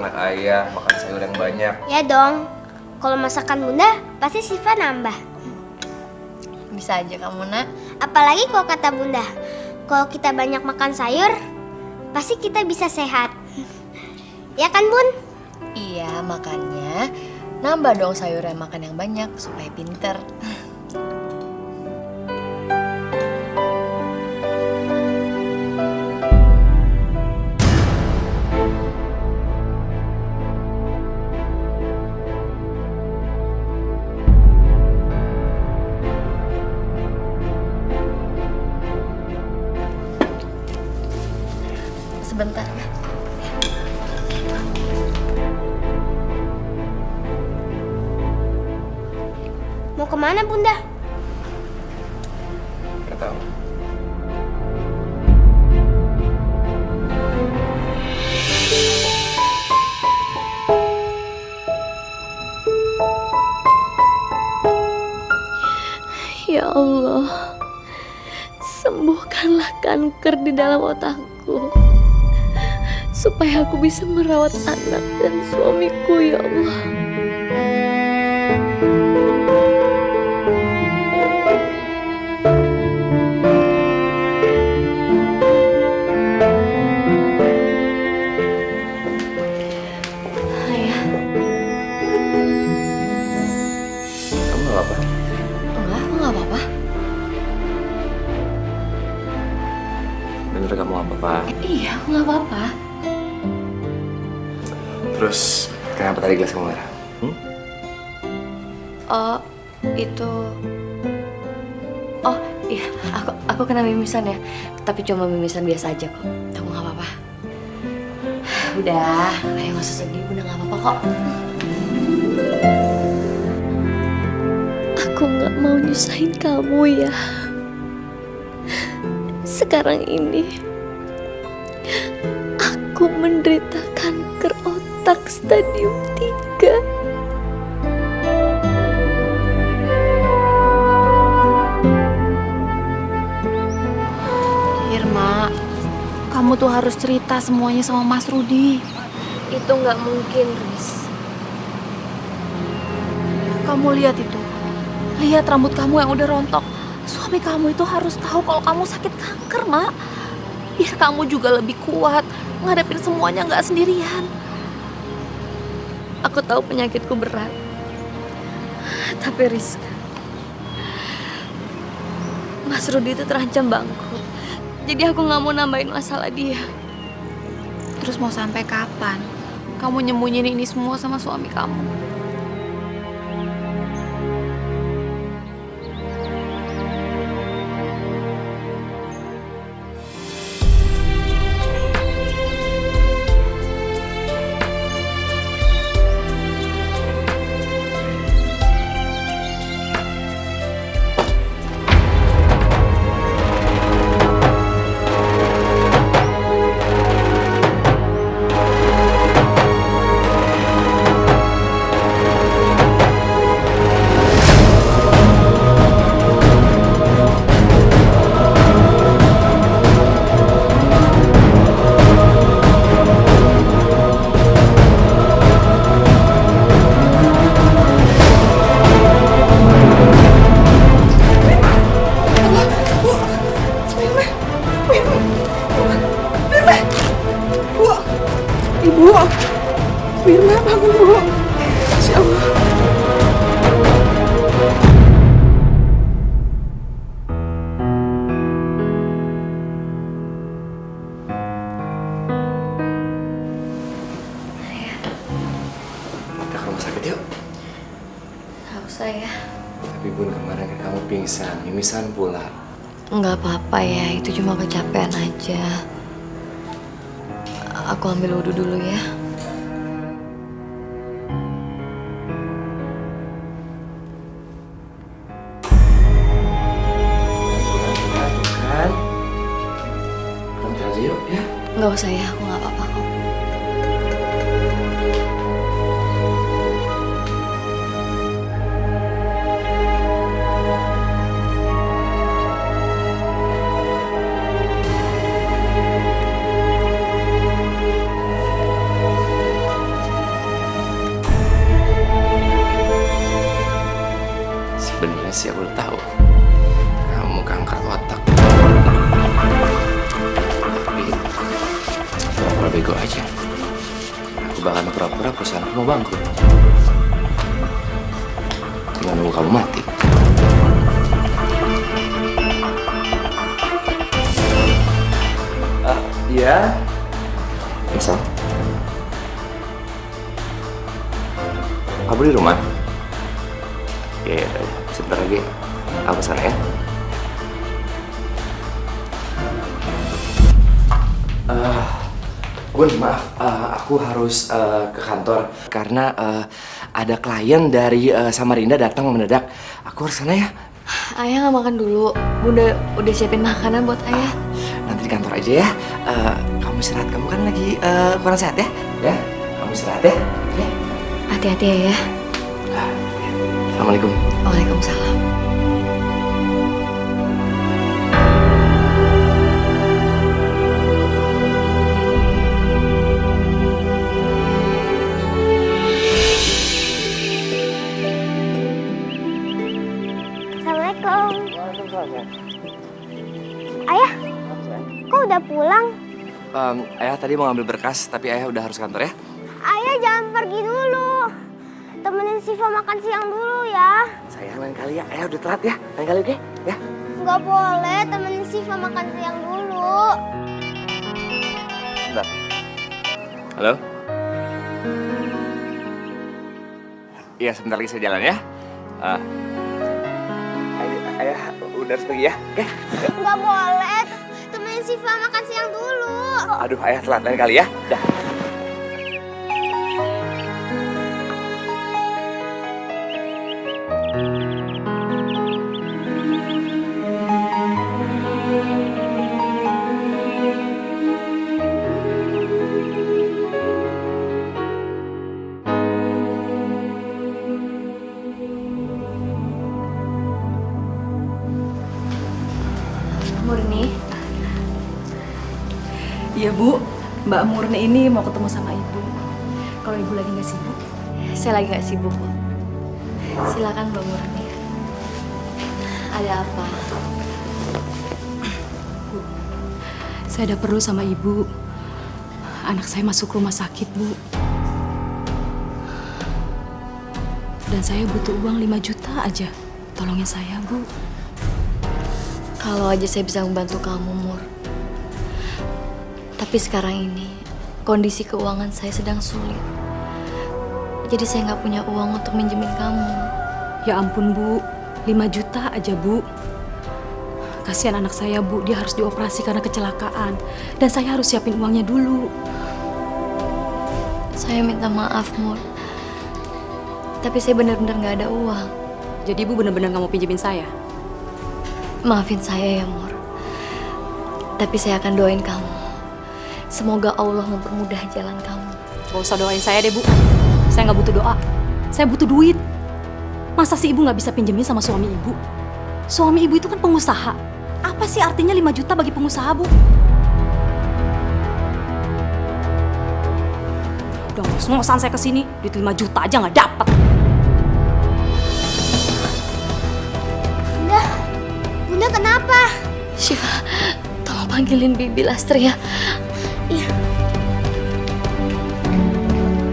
anak ayah makan sayur yang banyak. Ya dong, kalau masakan bunda pasti Siva nambah. Bisa aja kamu, Nak. Apalagi kalau kata bunda, kalau kita banyak makan sayur, pasti kita bisa sehat. Ya kan bun? Iya, makanya nambah dong sayurnya, makan yang banyak supaya pinter. Sebentar ya. Mau kemana bunda? Gak tahu. Ya Allah, sembuhkanlah kanker di dalam otakku, supaya aku bisa merawat anak dan suamiku, ya Allah. Ayah, Kamu gak apa-apa? Enggak, aku nggak apa-apa. Bener kamu gak apa-apa? Iya, aku nggak apa-apa. Terus kenapa tadi gelas kamu merah? Oh, itu. Oh, iya, aku kena mimisan ya. Tapi cuma mimisan biasa aja kok. Kamu nggak apa-apa. Udah, ayo nggak usah sedih. Udah nggak apa-apa kok. aku gak mau nyusahin kamu ya. Sekarang ini, aku menderita kanker otak stadium 3. Irma, kamu tuh harus cerita semuanya sama Mas Rudi. Itu gak mungkin, Riz. Kamu lihat itu. Lihat rambut kamu yang udah rontok. Suami kamu itu harus tahu kalau kamu sakit kanker, Mak. Biar kamu juga lebih kuat ngadepin semuanya nggak sendirian. Aku tahu penyakitku berat. Tapi Rizka, Mas Rudi itu terancam bangkrut. Jadi aku gak mau nambahin masalah dia. Terus mau sampai kapan kamu nyembunyiin ini semua sama suami kamu? Ibu, Firna bangun bu. Insya Allah. Kita ke rumah sakit yuk. Gak usah ya. Tapi bun, kemarin kan kamu pingsan, mimisan pula. Nggak apa-apa ya, itu cuma kecapean aja. Aku ambil wudhu dulu ya. Kan? Nanti aja yuk ya. Nggak usah ya, aku nggak apa-apa kok. bego aja. Aku bakal pura-pura perusahaan mau bangkrut. Tinggal nunggu kamu mati. Iya. Misal. Kamu di rumah? Iya, sebentar lagi. Aku sana ya. Bun, maaf, aku harus ke kantor karena ada klien dari Samarinda datang mendadak. Aku harus sana ya. Ayah nggak makan dulu. Bunda udah siapin makanan buat ayah. Nanti di kantor aja ya. Kamu istirahat, kamu kan lagi kurang sehat ya? Ya, kamu istirahat ya. Ya. Hati-hati ya, ya. Assalamualaikum. Waalaikumsalam. Assalamualaikum. Ayah, kok udah pulang? Ayah tadi mau ngambil berkas, tapi ayah udah harus kantor ya. Ayah jangan pergi dulu. Temenin Siva makan siang dulu ya. Sayang, lain kali ya. Ayah udah telat ya. Lain kali oke? Ya. Nggak boleh, temenin Siva makan siang dulu. Sebentar. Halo? Iya, sebentar lagi saya jalan ya. Ayah udah harus pergi ya. Oke? Nggak boleh, temenin Siva makan siang dulu. Aduh, ayah telat. Lain kali ya. Dah. Murni, Iya Bu, Mbak Murni ini mau ketemu sama Ibu. Kalau Ibu lagi nggak sibuk. saya lagi nggak sibuk kok. Silakan Mbak Murni. Ada apa? Saya ada perlu sama Ibu. Anak saya masuk rumah sakit Bu. Dan saya butuh uang 5 juta aja. Tolongin saya Bu. Kalau aja saya bisa membantu kamu, Mur. Tapi sekarang ini, kondisi keuangan saya sedang sulit. Jadi saya nggak punya uang untuk minjemin kamu. Ya ampun Bu, 5 juta aja Bu. Kasihan anak saya Bu, dia harus dioperasi karena kecelakaan. Dan saya harus siapin uangnya dulu. Saya minta maaf, Mur. Tapi saya benar-benar nggak ada uang. Jadi Ibu benar-benar nggak mau pinjemin saya? Maafin saya ya, Mur. Tapi saya akan doain kamu. Semoga Allah mempermudah jalan kamu. Gak usah doain saya deh Bu. Saya nggak butuh doa. Saya butuh duit. Masa sih Ibu nggak bisa pinjemin sama suami Ibu? Suami Ibu itu kan pengusaha. Apa sih artinya 5 juta bagi pengusaha Bu? Udah ngos-ngosan saya kesini, duit 5 juta aja nggak dapet. Bunda kenapa? Syifa, tolong panggilin Bibi Lastri ya. Iya.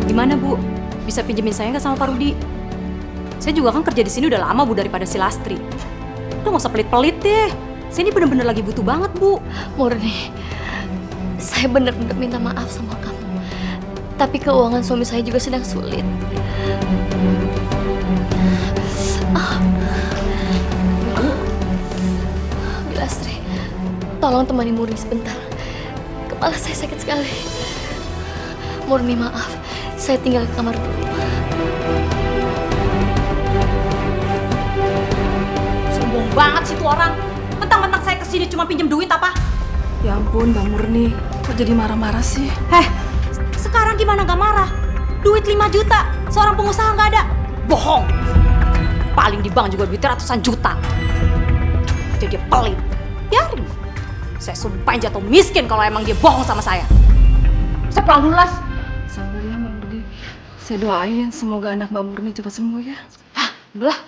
Gimana Bu? Bisa pinjemin saya nggak sama Pak Rudi? Saya juga kan kerja di sini udah lama Bu daripada si Lastri. Udah nggak usah pelit-pelit deh. Saya ini bener-bener lagi butuh banget Bu. Murni, saya benar-benar minta maaf sama kamu. Tapi keuangan suami saya juga sedang sulit. Bilastri, tolong temani Murni sebentar. Kepala saya sakit sekali. Murni maaf, saya tinggal di kamar dulu. Sombong banget sih tuh orang. Mentang-mentang saya kesini cuma pinjem duit apa? Ya ampun, Mbak Murni. Kok jadi marah-marah sih? Sekarang gimana gak marah? Duit 5 juta, seorang pengusaha gak ada. Bohong. Paling di bank juga duitnya ratusan juta. Jadi dia pelit. Biarin. Saya sumpahin jatuh miskin kalau emang dia bohong sama saya. Saya pulang dulu, Las. Sabar ya Mbak Murni. Saya doain semoga anak Mbak Murni cepat sembuh ya. Belah.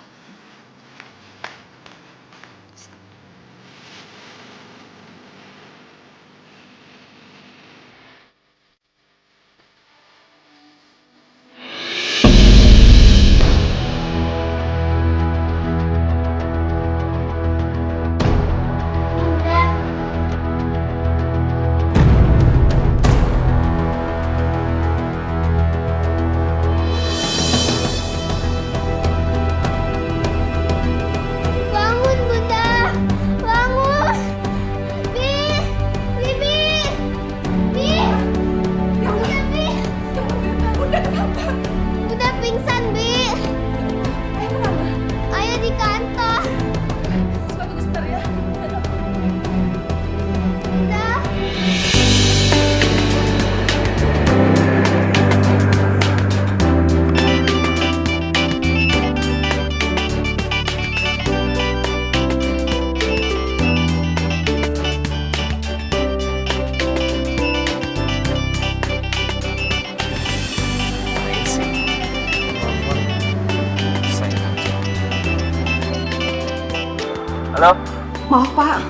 Halo? Maaf Pak,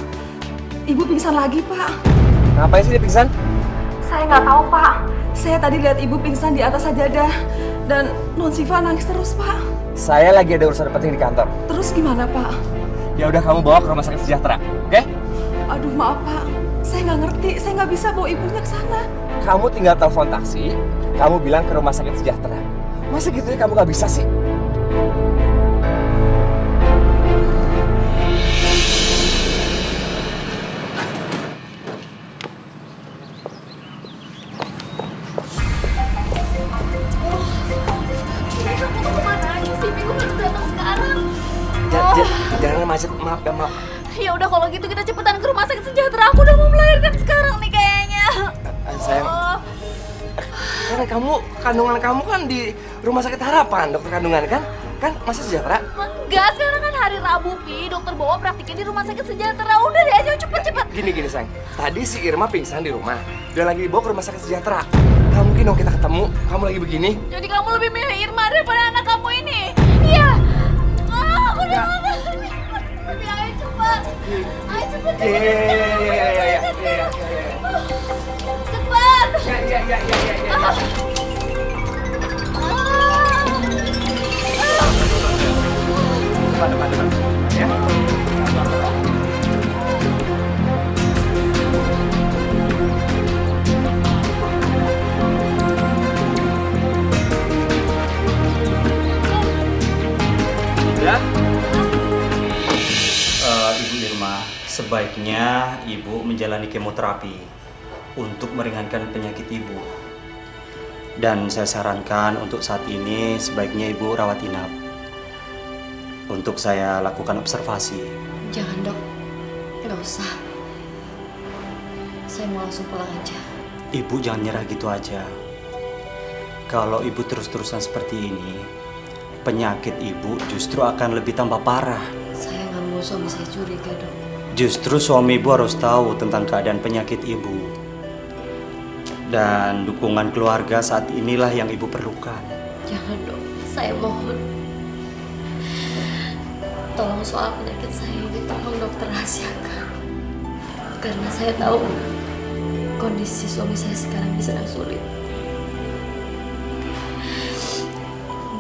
Ibu pingsan lagi Pak. Ngapain sih dia pingsan? Saya nggak tahu Pak. Saya tadi lihat Ibu pingsan di atas sajadah dan Non Siva nangis terus Pak. Saya lagi ada urusan penting di kantor. Terus gimana Pak? Ya udah kamu bawa ke rumah sakit sejahtera, oke? Aduh maaf Pak, saya nggak ngerti, saya nggak bisa bawa ibunya ke sana. Kamu tinggal telepon taksi, kamu bilang ke rumah sakit sejahtera. Masa gitu ya kamu nggak bisa sih? Jangan macet, maaf ya maaf. Ya udah kalau gitu kita cepetan ke rumah sakit sejahtera. Aku udah mau melahirkan sekarang nih kayaknya. Sayang, karena kandungan kamu kan di rumah sakit harapan, dokter kandungan kan? Kan masa sejahtera? Enggak, sekarang kan hari Rabu, Pi. Dokter bawa praktiknya di rumah sakit sejahtera. Udah deh, ayo cepet-cepet. Gini sayang, tadi si Irma pingsan di rumah dan lagi dibawa ke rumah sakit sejahtera. Gak mungkin dong kita ketemu, kamu lagi begini. Jadi kamu lebih milih Irma daripada anak kamu ini? Iya. Aku udah Ya. mau. Tapi ayo cepat. Ayo cepet. Iya. Cepat. Iya. Depan, ya. Ya. Ibu Irma, sebaiknya Ibu menjalani kemoterapi untuk meringankan penyakit Ibu. Dan saya sarankan untuk saat ini sebaiknya Ibu rawat inap. Untuk saya lakukan observasi. Jangan dok, nggak usah. Saya mau langsung pulang aja. Ibu jangan nyerah gitu aja. Kalau Ibu terus-terusan seperti ini, penyakit Ibu justru akan lebih tambah parah. Saya nggak mau suami saya curiga dok. Justru suami Ibu harus tahu tentang keadaan penyakit Ibu. Dan dukungan keluarga saat inilah yang Ibu perlukan. Jangan dok, saya mohon. Tolong soal penyakit saya ini tolong dokter rahasiakan. Karena saya tahu kondisi suami saya sekarang sedang sulit.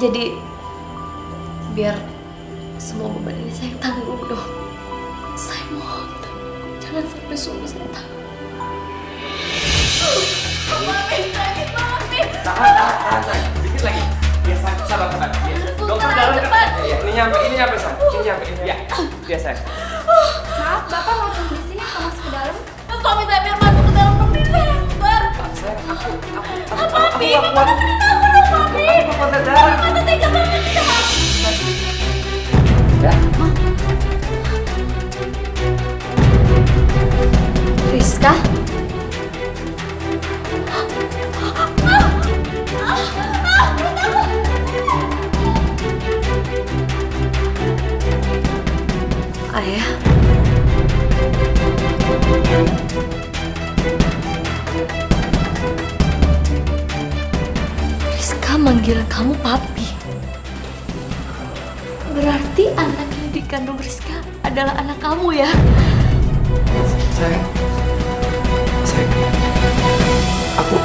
Jadi biar semua beban ini saya tanggung dok. Saya mohon jangan sampai suami saya tahu. Mami, sakit mami. Tahan, dikit lagi. Ya, sabar. Ya. Dokter dalam cepat. Ya, ini nyampe, Sang. Ini nyampe. Ya, sayang. Maaf, Bapak mau tunggu di sini atau masuk ke dalam? Suami saya biar masuk ke dalam rumah saya keluar. Sayang, aku Mami, kuat. Mami, aku dong Mami. Aku kuat darah. Mata tega banget sama. Ya. Rizka? Ayah. Rizka manggil kamu papi. Berarti anak yang dikandung Rizka adalah anak kamu ya? Sayang. Aku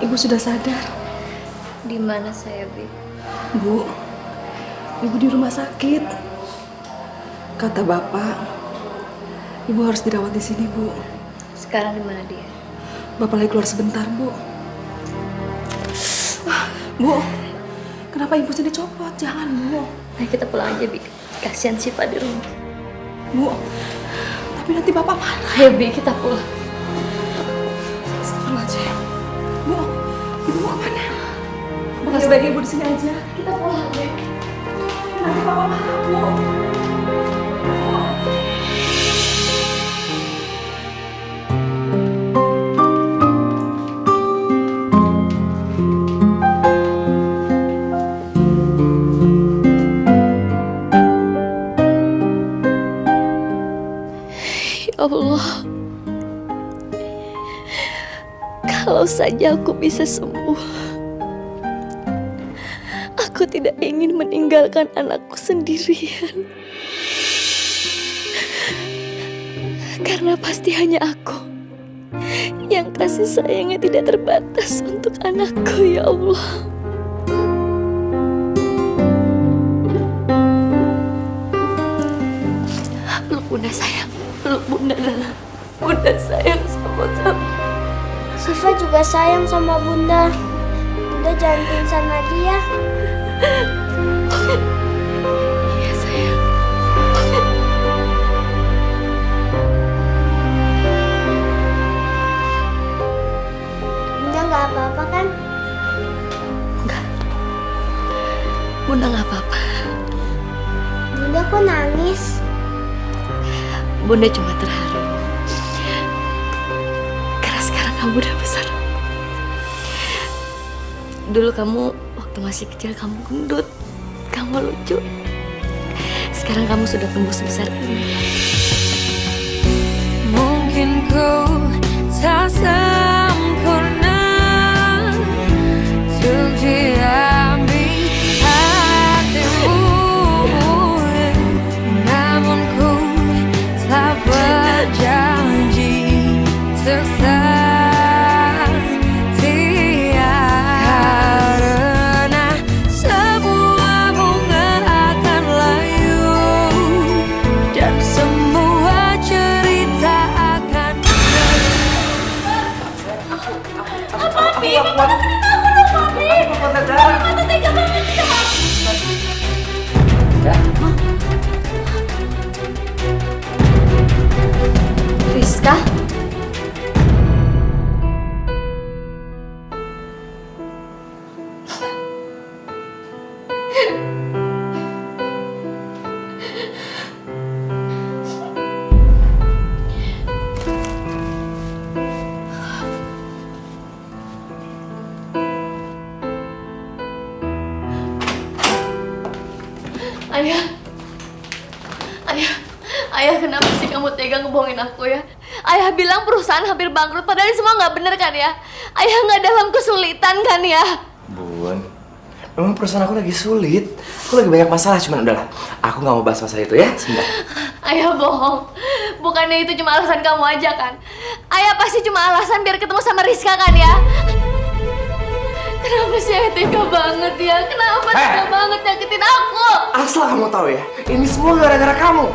Ibu sudah sadar. Di mana saya, Bi? Bu, Ibu di rumah sakit. Kata Bapak, Ibu harus dirawat di sini, Bu. Sekarang di mana dia? Bapak lagi keluar sebentar, Bu. Bu, kenapa Ibu sini copot? Jangan, Bu. Ayo kita pulang aja, Bi. Kasihan Siva di rumah. Bu, tapi nanti Bapak marah. Ayo, Bi, kita pulang. Astagfirullahaladzim. Bu, Ibu mau kemana? Bukan sebaiknya Ibu di sini aja. Kita pulang, Bi. nanti papa marah, Bu. Ya Allah, kalau saja aku bisa sembuh. Aku tidak ingin meninggalkan anakku sendirian. Karena pasti hanya aku yang kasih sayangnya tidak terbatas untuk anakku, ya Allah. Peluk bunda sayang, peluk bunda dalam. Bunda sayang sama kamu. Siva juga sayang sama Bunda. Bunda jangan pingsan lagi ya. Iya sayang. Bunda nggak apa-apa kan? Enggak. Bunda nggak apa-apa. Bunda kok nangis? Bunda cuma terharu. Karena sekarang kamu udah besar. Dulu kamu waktu masih kecil kamu gendut, kamu lucu. Sekarang kamu sudah tumbuh sebesar ini. Mungkin ku tak sempurna untuk diambil hatimu, namun ku tak berjanji untuk setia. Karena sebuah bunga akan layu dan semua cerita akan Rizka? Ayah, ayah kenapa sih kamu tega ngebohongin aku ya? Ayah bilang perusahaan hampir bangkrut, padahal ini semua nggak bener kan ya? Ayah nggak dalam kesulitan kan ya? Bun, memang perusahaan aku lagi sulit. Aku lagi banyak masalah, cuman udahlah. Aku nggak mau bahas masalah itu ya, sebentar. Ayah bohong, bukannya itu cuma alasan kamu aja kan? Ayah pasti cuma alasan biar ketemu sama Rizka kan ya? Kenapa sih ayah tega banget ya? Kenapa tega banget nyakitin aku? Asal kamu tahu ya, ini semua gara-gara kamu.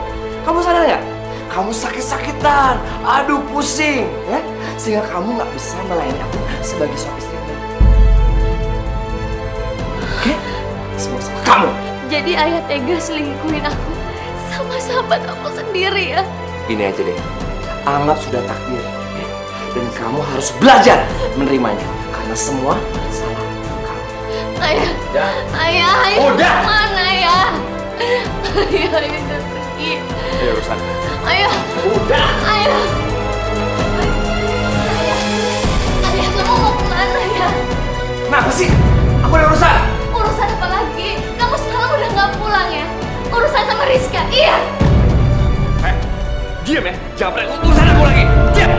Kamu sadar nggak? Kamu sakit-sakitan, aduh pusing, ya? Sehingga kamu nggak bisa melayani aku sebagai suami istri. Oke? Semua salah kamu. Jadi ayah tega selingkuhin aku sama sahabat aku sendiri ya? Ini aja deh, anggap sudah takdir, ya? Dan kamu harus belajar menerimanya, karena semua salah kamu. Ayah, Udah. ayah Udah. kemana ya? Ayah udah pergi. Ayo urusan. Ayah, Udah. ayah. Ayah, kamu mau kemana ya? Kenapa sih? Aku ada urusan. Urusan apa lagi? Kamu sekarang udah nggak pulang ya? Urusan sama Rizka, iya? Diam ya, jangan pernah urusan aku lagi. Diam.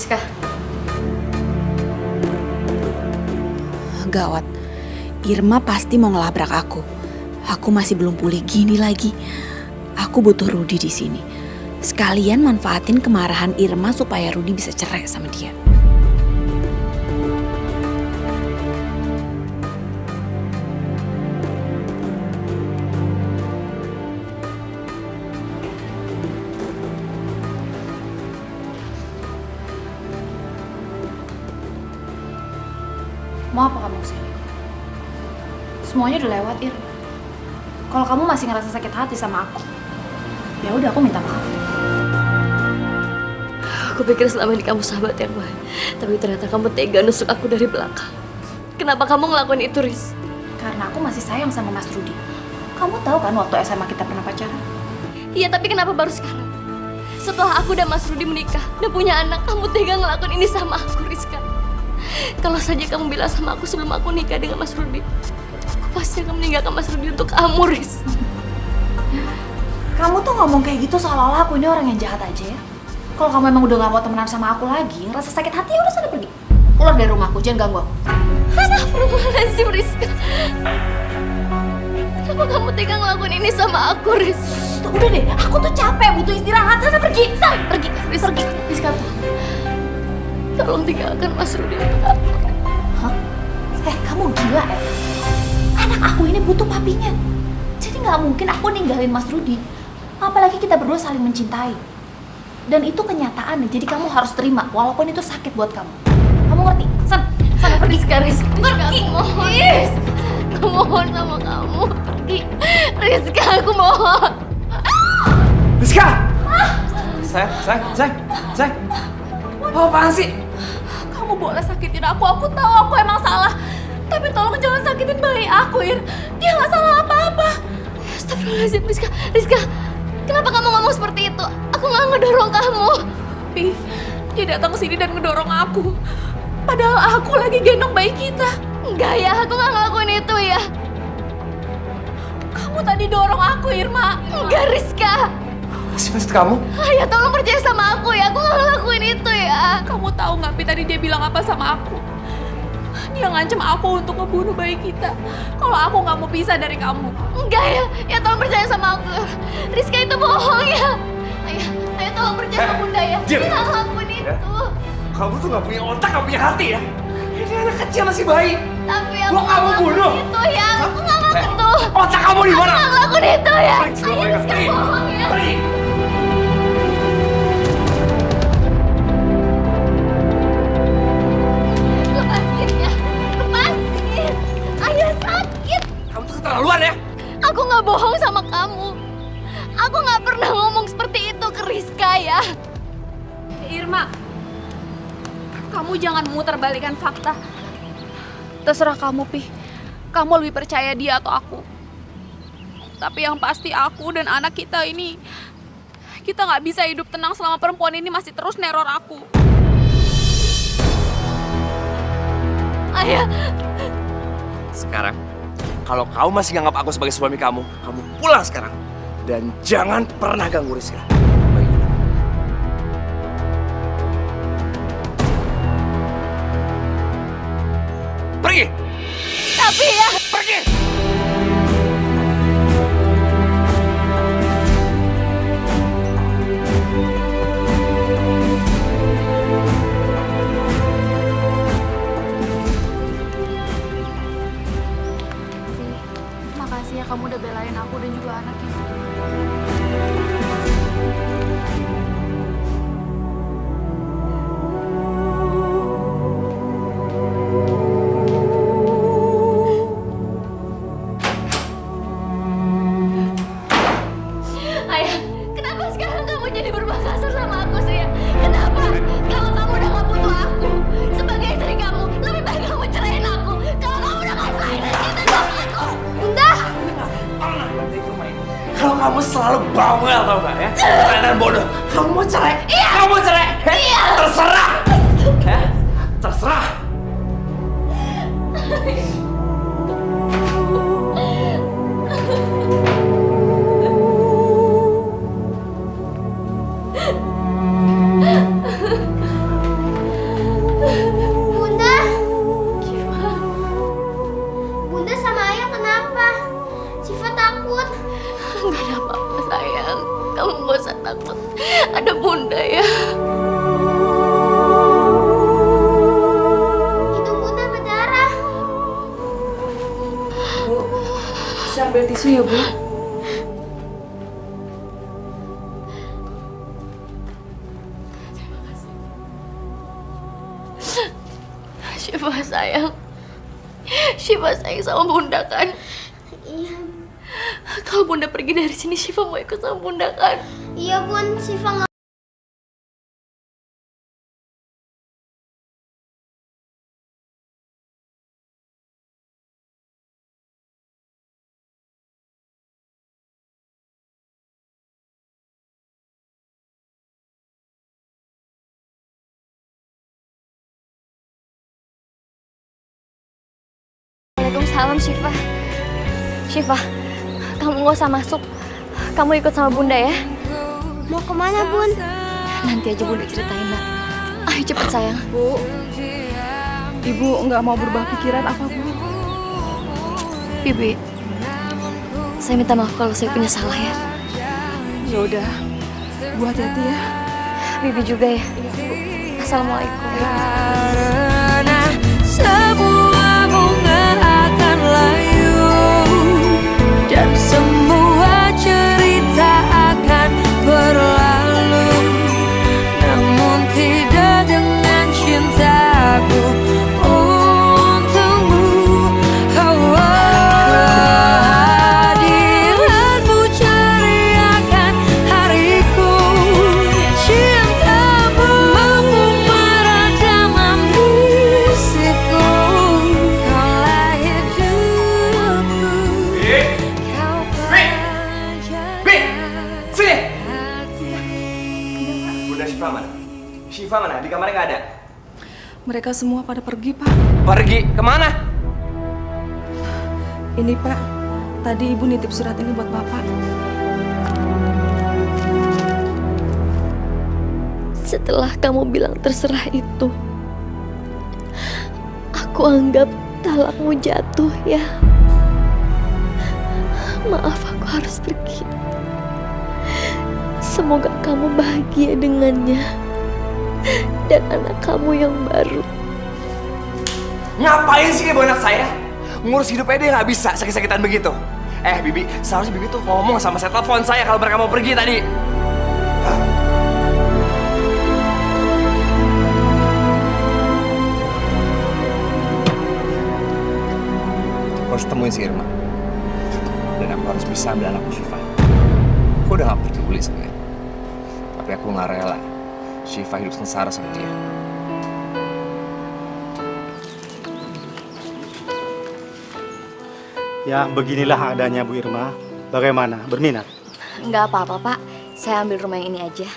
Rizka. Gawat. Irma pasti mau ngelabrak aku. Aku masih belum pulih gini lagi. Aku butuh Rudi di sini. Sekalian manfaatin kemarahan Irma supaya Rudi bisa cerai sama dia. Mau apa kamu kesini? Semuanya udah lewat, Ir. Kalau kamu masih ngerasa sakit hati sama aku, ya udah aku minta maaf. Aku pikir selama ini kamu sahabat yang baik, tapi ternyata kamu tega nusuk aku dari belakang. Kenapa kamu ngelakuin itu, Riz? Karena aku masih sayang sama Mas Rudi. Kamu tahu kan waktu SMA kita pernah pacaran? Iya, tapi kenapa baru sekarang? Setelah aku dan Mas Rudi menikah dan punya anak, kamu tega ngelakuin ini sama aku, Rizka. Kalau saja kamu bilang sama aku sebelum aku nikah dengan Mas Rudi, aku pasti akan meninggalkan Mas Rudi untuk kamu, Riz. Kamu tuh ngomong kayak gitu seolah-olah aku ini orang yang jahat aja ya. Kalau kamu emang udah gak mau temenan sama aku lagi, ngerasa sakit hati, ya udah sana pergi. Keluar dari rumahku, jangan ganggu aku. Astagfirullahaladzim, Rizka. Kenapa kamu tega ngelakuin ini sama aku, Riz? Tuh, udah deh, aku tuh capek, butuh istirahat. Sana pergi, sana pergi, pergi. Rizka, tolong tinggalkan Mas Rudi untuk aku. Hah? Kamu gila ya? Anak aku ini butuh papinya. Jadi nggak mungkin aku ninggalin Mas Rudi. Apalagi kita berdua saling mencintai. Dan itu kenyataan nih, jadi kamu harus terima walaupun itu sakit buat kamu. Kamu ngerti? Sana pergi. Rizka, aku mohon. Aku mohon sama kamu, pergi. Rizka, aku mohon. Rizka! Sayang. Oh, apaan sih? Kamu boleh sakitin aku tahu aku emang salah. Tapi tolong jangan sakitin bayi aku, Ir. Dia nggak salah apa-apa. Astagfirullahaladzim, Rizka. Kenapa kamu ngomong seperti itu? Aku nggak ngedorong kamu. Pi, dia datang ke sini dan ngedorong aku. Padahal aku lagi gendong bayi kita. Enggak ya, aku nggak ngelakuin itu ya. Kamu tadi dorong aku, Irma. Enggak, Rizka. Maksud kamu? Ayah, tolong percaya sama aku ya. Aku nggak ngelakuin itu ya. Kamu tahu nggak, Pi, tadi dia bilang apa sama aku? Dia ngancem aku untuk ngebunuh bayi kita kalau aku nggak mau pisah dari kamu. Enggak ya, ya tolong percaya sama aku. Rizka itu bohong ya. Ayah tolong percaya sama bunda ya. Diam. Dia nggak ngelakuin itu. Kamu tuh gak punya otak, gak punya hati ya? Ini anak kecil masih bayi. Tapi aku Gua nggak kamu bunuh. ngelakuin itu ya. Aku nggak ngelakuin itu. Otak kamu di mana? Aku nggak ngelakuin itu ya. Pergi, Ayah, Rizka pergi. bohong ya. Pergi. Lepasin ya. Lepasin. Ayah sakit. Kamu tuh keterlaluan ya? Aku nggak bohong sama kamu. Aku nggak pernah ngomong seperti itu ke Rizka ya. Irma, kamu jangan memutarbalikkan fakta. Terserah kamu, Pi. Kamu lebih percaya dia atau aku. Tapi yang pasti aku dan anak kita ini, kita nggak bisa hidup tenang selama perempuan ini masih terus neror aku. Ayah, Sekarang, kalau kamu masih nganggap aku sebagai suami kamu pulang sekarang. Dan jangan pernah ganggu Rizka. Baik. Pergi! tapi ya. Pergi! Makasih ya kamu udah belain aku dan juga anaknya. Ayah, kenapa sekarang kamu jadi berubah kasar sama aku sih ya? Kenapa? Kalau kamu udah gak butuh aku sebagai istri kamu, lebih baik kamu ceraiin aku. Kalau kamu udah gak sayang dan cinta sama aku. Bunda! Pernah dari rumah ini. Kalau kamu selalu bawel tau gak ya? Dan bodoh. Kamu mau cerai? Iya. Kamu mau cerai? Iya. Terserah. Terserah. takut ada bunda ya. Itu bunda berdarah. Bu, saya ambil tisu ya, Bu. Syifa sayang sama bunda kan? Iya. Kalau bunda pergi dari sini, Syifa mau ikut sama bunda kan? Iya bun, Syifa nggak. Waalaikumsalam Syifa. Syifa, kamu nggak usah masuk. Kamu ikut sama bunda ya. Mau kemana bun? Nanti aja bunda ceritain nak. Ayo cepet sayang. Bu, Ibu nggak mau berubah pikiran apa, Bu? Bibi, saya minta maaf kalau saya punya salah ya. Ya udah, Bu hati-hati ya. Bibi juga ya. Assalamualaikum. Karena sebuah bunga akan layu dan semua cerita akan berlalu, namun tidak dengan cintaku untukmu. Kehadiranmu ceriakan hariku, cintamu mampu meredam ambisiku. Kaulah hidupku, kau Sini! hati. Bunda Syifa mana? Syifa mana? Di kamarnya nggak ada. Mereka semua pada pergi, Pak. Pergi kemana? Ini, Pak. Tadi Ibu nitip surat ini buat Bapak. Setelah kamu bilang terserah itu, aku anggap talakmu jatuh ya. Maaf, aku harus pergi. Semoga kamu bahagia dengannya dan anak kamu yang baru. Ngapain sih ibu anak saya? Ngurus hidup aja dia nggak bisa sakit-sakitan begitu. Bibi, seharusnya Bibi tuh ngomong sama saya, telepon saya kalau mereka mau pergi tadi. Aku harus temuin si Irma. Dan aku harus bisa ambil anakku Syifa. Aku udah gak peduli sama dia. Tapi aku gak rela Syifa hidup sengsara sama dia. Ya, beginilah adanya Bu Irma. Bagaimana? Berminat? Nggak apa-apa Pak, saya ambil rumah yang ini aja.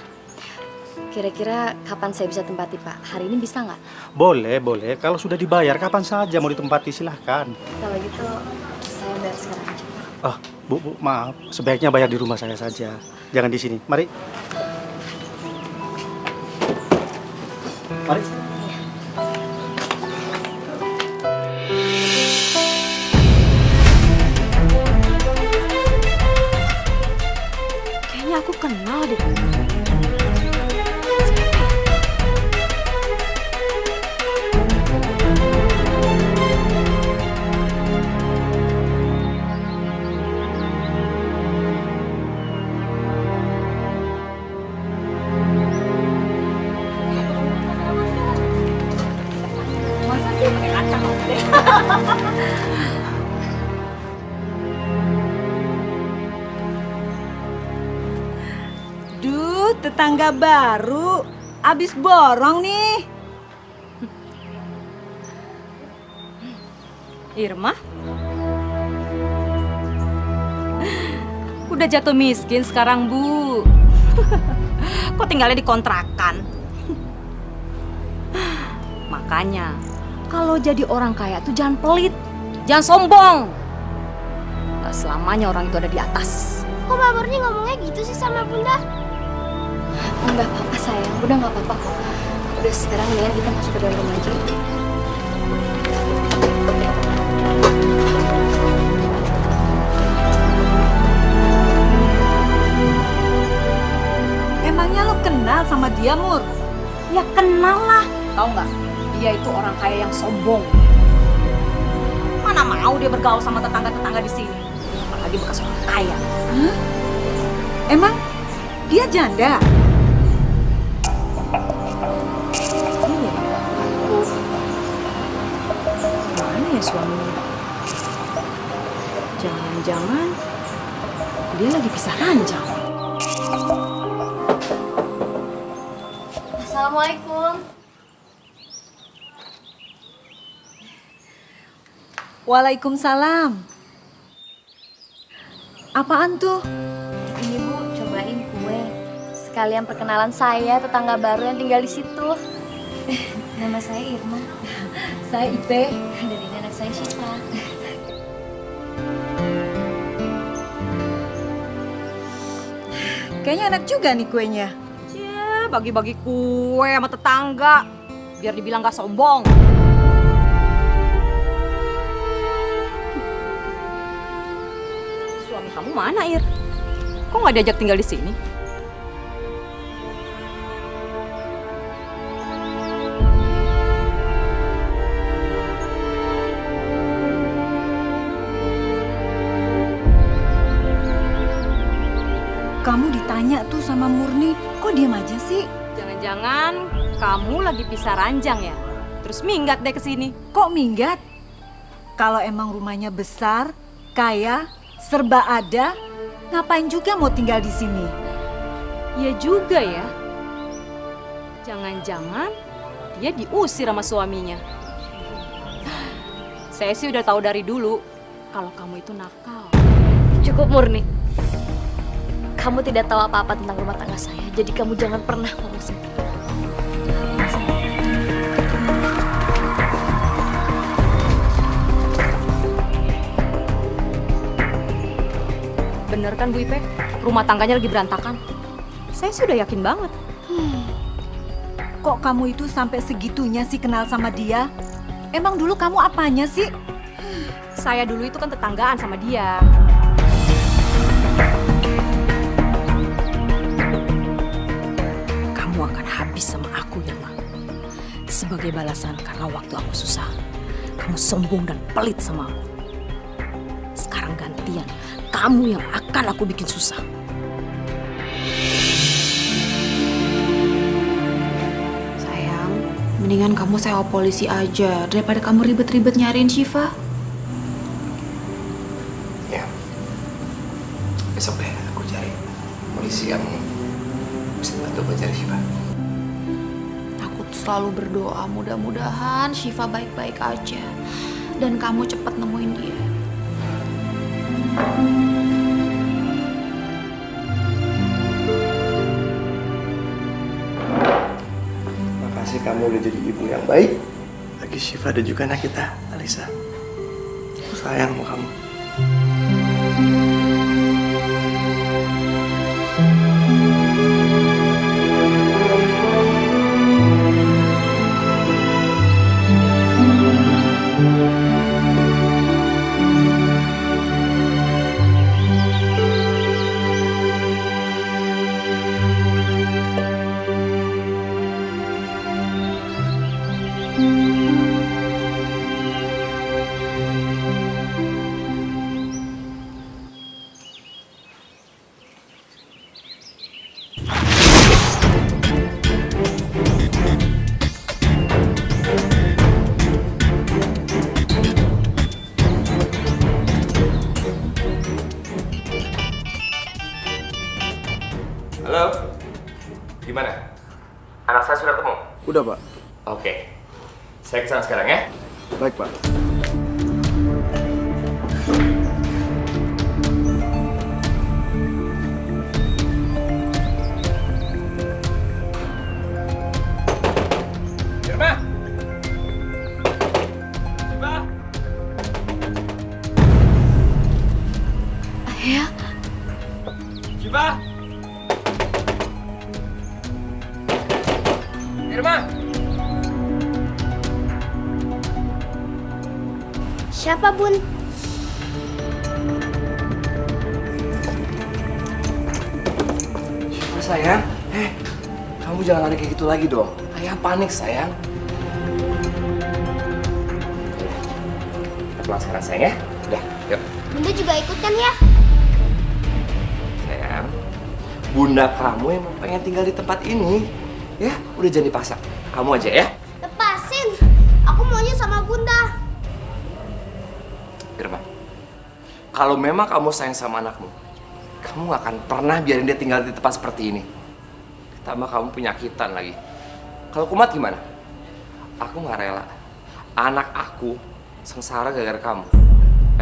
Kira-kira kapan saya bisa tempati Pak? Hari ini bisa nggak? Boleh, boleh. Kalau sudah dibayar, kapan saja mau ditempati silahkan. Kalau gitu saya bayar sekarang aja Pak. Oh, Bu, maaf. Sebaiknya bayar di rumah saya saja. Jangan di sini. Mari. Mari. Kayaknya aku kenal deh. Masa sih pakai kacang? Duh, tetangga baru. Abis borong nih. Irma? Udah jatuh miskin sekarang, Bu. Kok tinggalnya di kontrakan? Makanya, kalau jadi orang kaya tuh jangan pelit. Jangan sombong. Gak selamanya orang itu ada di atas. Kok Mbak Murni ngomongnya gitu sih sama Bunda? Nggak apa-apa sayang, udah nggak apa-apa kok. Udah sekarang mendingan kita masuk ke dalam rumah aja. sama dia, Mur? Ya kenal lah. Tahu nggak? Dia itu orang kaya yang sombong. Mana mau dia bergaul sama tetangga-tetangga di sini? Apalagi bekas orang kaya. Hah? Emang dia janda? Iya. Mana ya suaminya? Jangan-jangan dia lagi pisah ranjang. Assalamualaikum. Waalaikumsalam. Apaan tuh? Ini Bu, cobain kue. Sekalian perkenalan saya, tetangga baru yang tinggal di situ. Nama saya Irma. Saya Ipe. Dan ini anak saya Syifa. Kayaknya enak juga nih kuenya. Cie, bagi-bagi kue sama tetangga. Biar dibilang gak sombong. Suami kamu mana, Ir? Kok gak diajak tinggal di sini? Kamu ditanya tuh sama Murni, kok diam aja sih? Jangan-jangan kamu lagi pisah ranjang ya? Terus minggat deh ke sini. Kok minggat? Kalau emang rumahnya besar, kaya, serba ada, ngapain juga mau tinggal di sini? Ya juga ya. Jangan-jangan dia diusir sama suaminya. Saya sih udah tahu dari dulu kalau kamu itu nakal. Cukup Murni. Kamu tidak tahu apa-apa tentang rumah tangga saya, jadi kamu jangan pernah ngomong seperti itu. Bener kan Bu Ipe? Rumah tangganya lagi berantakan. Saya sih udah yakin banget. Kok kamu itu sampai segitunya sih kenal sama dia? Emang dulu kamu apanya sih? Saya dulu itu kan tetanggaan sama dia. Kamu akan habis sama aku, Irma. Sebagai balasan karena waktu aku susah, kamu sombong dan pelit sama aku. Sekarang gantian, kamu yang akan aku bikin susah. Sayang, mendingan kamu sewa polisi aja daripada kamu ribet-ribet nyariin Syifa. Ya. Besok deh aku cari polisi yang bisa bantu gue cari Syifa. Aku tuh selalu berdoa mudah-mudahan Syifa baik-baik aja dan kamu cepat nemuin dia. Makasih kamu udah jadi ibu yang baik bagi Syifa dan juga anak kita, Alisa. Aku sayang sama kamu. Halo, gimana? Anak saya sudah ketemu? Udah, Pak. Oke, saya kesana sekarang ya. Baik, Pak. Irma! Syifa! Ayah, Syifa! Irma! Siapa, Bun? Syifa sayang, Kamu jangan ada kayak gitu lagi dong. Ayah panik, sayang. Kita pulang sekarang, sayang ya. Udah, yuk. Bunda juga ikut kan ya? Sayang, bunda kamu yang pengen tinggal di tempat ini. Ya, udah jangan dipaksa. Kamu aja ya. Lepasin. Aku maunya sama Bunda. Irma, kalau memang kamu sayang sama anakmu, kamu gak akan pernah biarin dia tinggal di tempat seperti ini. Ditambah kamu penyakitan lagi. Kalau kumat gimana? Aku gak rela anak aku sengsara gara-gara kamu.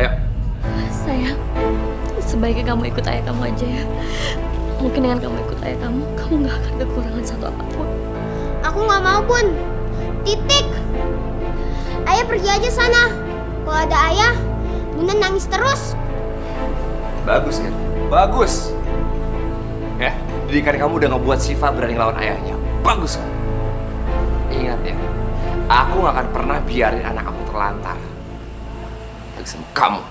Ayo. Sayang, sebaiknya kamu ikut ayah kamu aja ya. Mungkin dengan kamu ikut ayah kamu gak akan kekurangan satu apapun. Aku nggak mau, Bun. Titik. Ayah pergi aja sana. Kalau ada ayah, Bunda nangis terus. Bagus kan? Bagus. Ya, didikan kamu udah ngebuat Syifa berani ngelawan ayahnya. Bagus kan? Ingat ya, aku gak akan pernah biarin anak aku terlantar. Lagi sama kamu.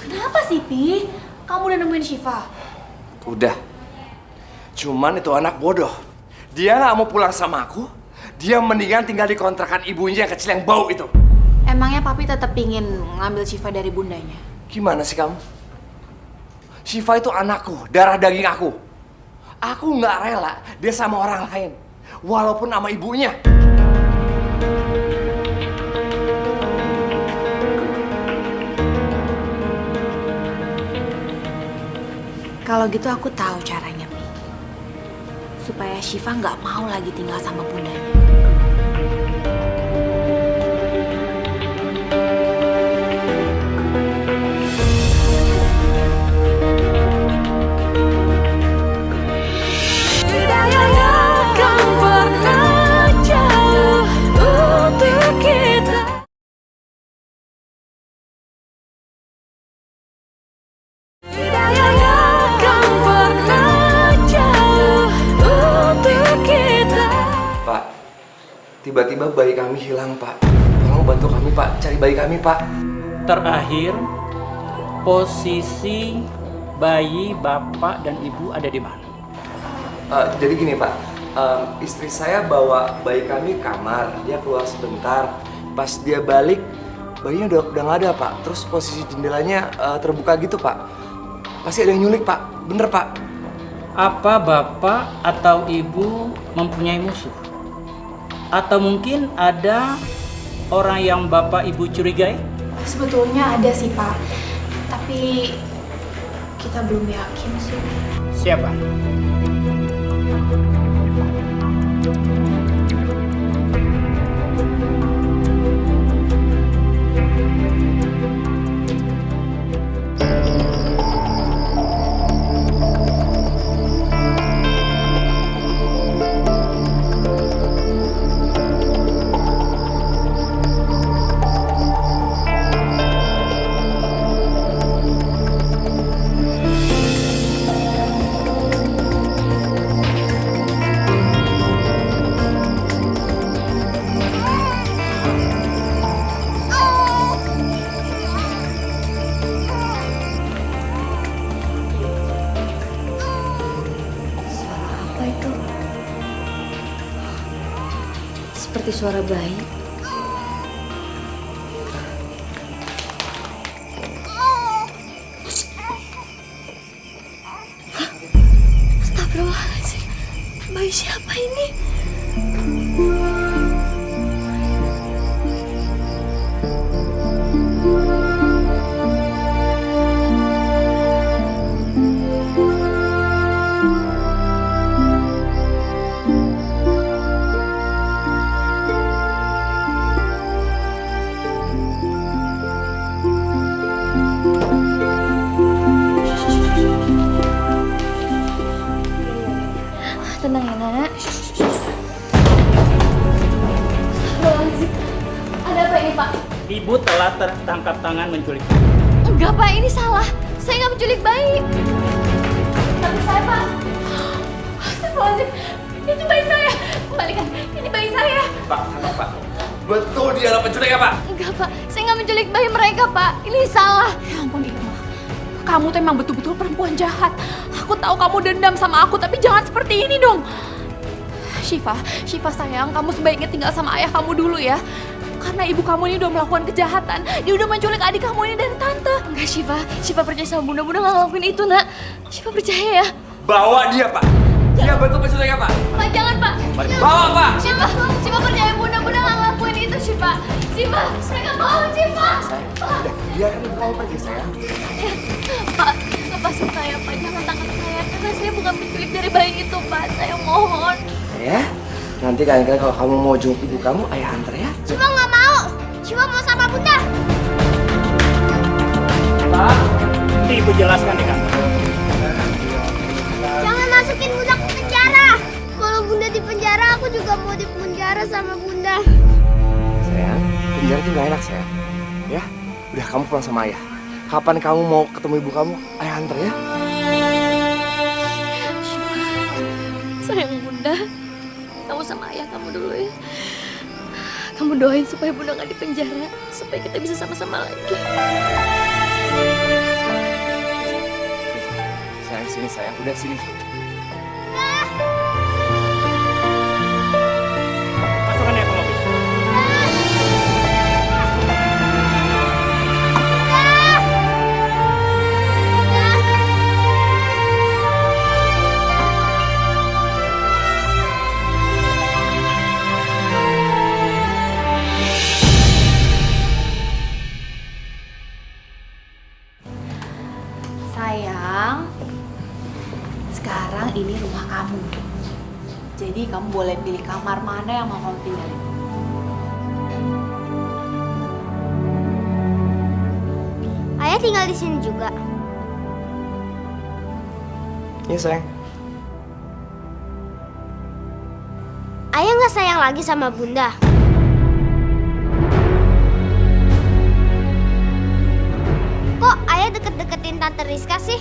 Kenapa sih, Pi? Kamu udah nemuin Syifa? Udah. Cuman itu anak bodoh. Dia gak mau pulang sama aku. Dia mendingan tinggal di kontrakan ibunya yang kecil yang bau itu. Emangnya Papi tetap pingin ngambil Syifa dari bundanya? Gimana sih kamu? Syifa itu anakku, darah daging aku. Aku gak rela dia sama orang lain. Walaupun sama ibunya. Kalau gitu aku tahu caranya, Pi. Supaya Syifa nggak mau lagi tinggal sama bundanya. Tiba-tiba bayi kami hilang, Pak. Tolong bantu kami, Pak. Cari bayi kami, Pak. Terakhir, posisi bayi bapak dan ibu ada di mana? Jadi gini, Pak. Istri saya bawa bayi kami ke kamar. Dia keluar sebentar. Pas dia balik, bayinya udah nggak ada, Pak. Terus posisi jendelanya terbuka gitu, Pak. Pasti ada yang nyulik, Pak. Bener, Pak. Apa bapak atau ibu mempunyai musuh? Atau mungkin ada orang yang bapak ibu curigai? Sebetulnya ada sih, Pak. Tapi kita belum yakin sih. Siapa? Seperti suara bayi. Astagfirullahaladzim. Bayi siapa ini? ibu telah tertangkap tangan menculik. Enggak Pak, ini salah. Saya nggak menculik bayi. Tapi saya Pak. Astagfirullahaladzim, itu bayi saya. Kembalikan, ini bayi saya. Pak, Pak. Betul dia adalah penculik ya, Pak? Enggak Pak, saya nggak menculik bayi mereka Pak. Ini salah. Ya ampun Irma, kamu tuh emang betul-betul perempuan jahat. Aku tahu kamu dendam sama aku, tapi jangan seperti ini dong. Syifa sayang, kamu sebaiknya tinggal sama ayah kamu dulu ya. Karena ibu kamu ini udah melakukan kejahatan. Dia udah menculik adik kamu ini dari tante. Enggak Syifa percaya sama Bunda. Bunda nggak ngelakuin itu nak. Syifa percaya ya. Bawa dia, Pak. Dia betul penculik ya, Pak? Pak jangan Pak. Bawa, Pak. Syifa percaya Bunda. Bunda nggak ngelakuin itu Syifa. Mereka bohong Syifa. Udah, biarkan ibu kamu pergi, sayang. Pak, lepasin saya Pak. Jangan tangkap saya. Karena saya bukan penculik dari bayi itu Pak. Saya mohon. Ya, nanti kalian kalau kamu mau jenguk ibu kamu, ayah antar ya. Syifa nggak mau. Syifa mau sama Bunda. Pak, ibu jelaskan di kantor. Jangan masukin Bunda ke penjara. Kalau Bunda di penjara, aku juga mau di penjara sama Bunda. Sayang, penjara itu gak enak, sayang. Ya, udah kamu pulang sama ayah. Kapan kamu mau ketemu ibu kamu, ayah antar ya. Sayang Bunda, kamu sama ayah kamu dulu ya. Kamu doain supaya Bunda nggak di penjara, supaya kita bisa sama-sama lagi. Sayang, sini sayang. Udah sini. Masukkan dia ke mobil. Sayang, sekarang ini rumah kamu. Jadi kamu boleh pilih kamar mana yang mau kamu tinggalin. Ayah tinggal di sini juga. Iya, sayang. Ayah nggak sayang lagi sama Bunda. Kok ayah deket-deketin Tante Rizka sih?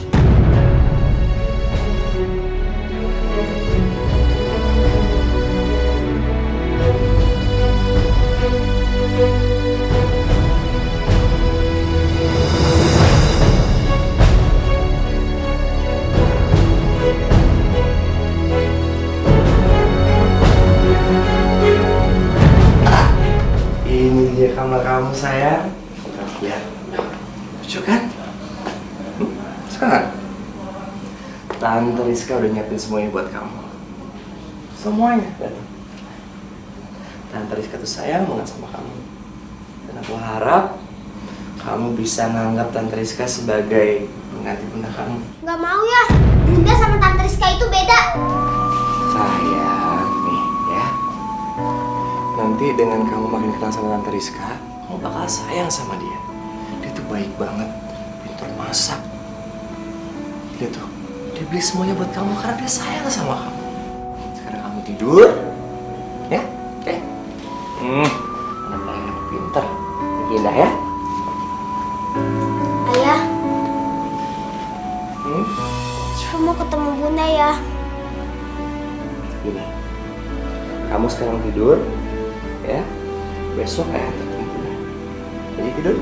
Ini dia kamar kamu, sayang. Lihat. Lucu kan? Sekarang Tante Rizka udah nyiapin semuanya buat kamu. Semuanya. Tante Rizka tuh sayang banget sama kamu. Dan aku harap kamu bisa menganggap Tante Rizka sebagai pengganti bunda kamu. Nggak mau ya. Bunda sama Tante Rizka itu beda. Sayang, nih ya. Nanti dengan kamu makin kenal sama Tante Rizka, kamu bakal sayang sama dia. Dia tuh baik banget, pintar masak. Dia tuh, dia beli semuanya buat kamu karena dia sayang sama kamu. Sekarang kamu tidur, ya? Anak yang pintar, indah ya? Ayah, Syifa mau ketemu Bunda ya. Gini, kamu sekarang tidur, ya? Besok ayah ketemu Bunda. Jadi tidur.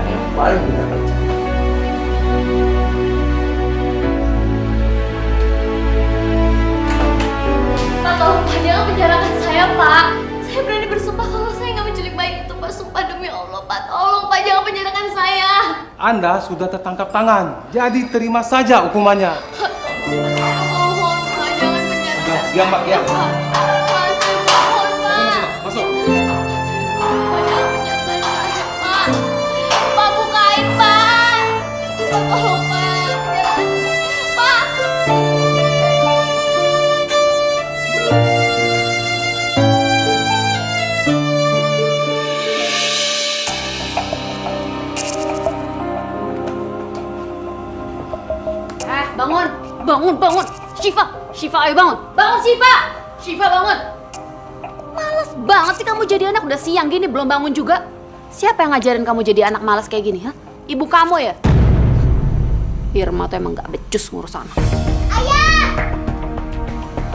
Ayah yang paling benar kerja. Pak, tolong Pak, jangan penjarakan saya Pak. Saya berani bersumpah kalau saya nggak menculik bayi itu Pak. Sumpah demi Allah Pak, tolong Pak, jangan penjarakan saya. Anda sudah tertangkap tangan, jadi terima saja hukumannya. Mohon Pak, jangan penjarakan Udah, diam Pak, diam. Pak, saya mohon Pak. Masuk. Pak, jangan penjarakan saya Pak. Pak, bukain Pak. Pak, tolong Pak. Pak. Bangun. Syifa, ayo bangun. Bangun Syifa. Syifa bangun. Males banget sih kamu jadi anak, udah siang gini belum bangun juga. Siapa yang ngajarin kamu jadi anak malas kayak gini, ha? Ibu kamu ya? Irma tuh emang gak becus ngurus anak. Ayah!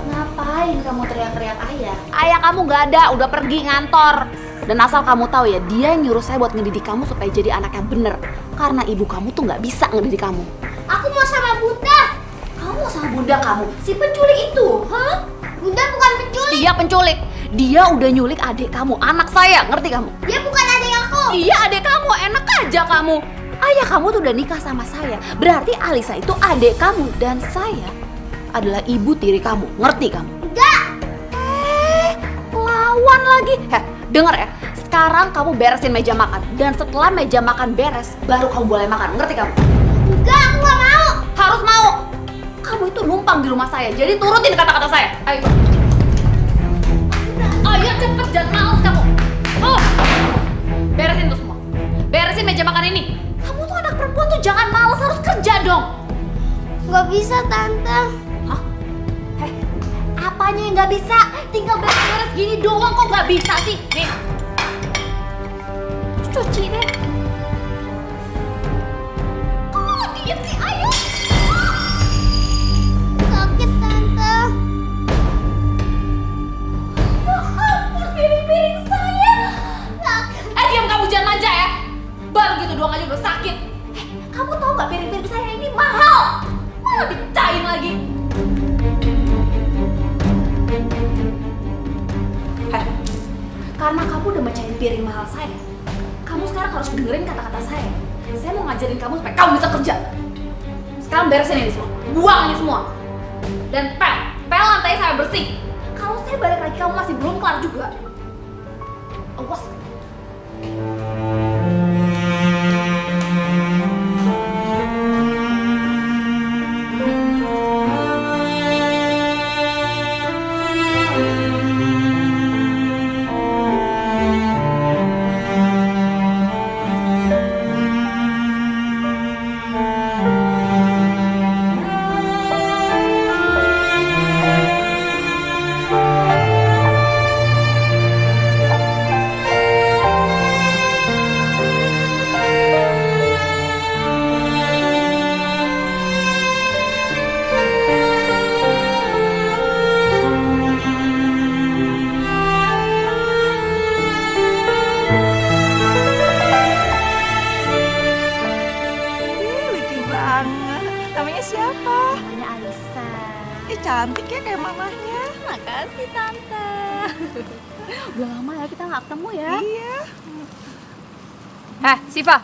Ngapain kamu teriak-teriak ayah? Ayah kamu gak ada, udah pergi ngantor. Dan asal kamu tahu ya, dia yang nyuruh saya buat ngedidik kamu supaya jadi anak yang bener. Karena ibu kamu tuh gak bisa ngedidik kamu. Aku mau sama Bunda. Kamu mau sama bunda kamu? Si penculik itu, ha? Bunda bukan penculik. Dia penculik. Dia udah nyulik adik kamu, anak saya, ngerti kamu? Dia bukan adik aku. Iya adik kamu, enak aja kamu. Ayah kamu tuh udah nikah sama saya. Berarti Alisa itu adik kamu dan saya adalah ibu tiri kamu, ngerti kamu? Enggak. Lawan lagi. Denger ya. Sekarang kamu beresin meja makan dan setelah meja makan beres, baru kamu boleh makan, ngerti kamu? Enggak, aku gak mau. Harus mau. Kamu itu numpang di rumah saya, jadi turutin kata-kata saya. Ayo. Ayo cepet, jangan males kamu. Oh, beresin tuh semua. Beresin meja makan ini. Kamu tuh anak perempuan tuh jangan males, harus kerja dong. Gak bisa, Tante. Hah? Apanya yang gak bisa? Tinggal beres-beres gini doang kok gak bisa sih? Nih. Cuci deh. Oh, diem sih, ayo. Sakit, Tante. Ya ampun, piring-piring saya. Diam kamu, jangan manja ya. Baru gitu doang aja udah sakit. Kamu tahu nggak piring-piring saya ini mahal? Malah dipecahin lagi. Karena kamu udah mecahin piring mahal saya, kamu sekarang harus dengerin kata-kata saya. Saya mau ngajarin kamu supaya kamu bisa kerja. Sekarang beresin ini semua, buang ini semua. Dan pel lantai saya bersih. Kalau saya balik lagi kamu masih belum kelar juga. Awas. Cantik ya kayak mamahnya. Makasih Tante. Udah lama ya kita nggak ketemu ya. Iya. Siva.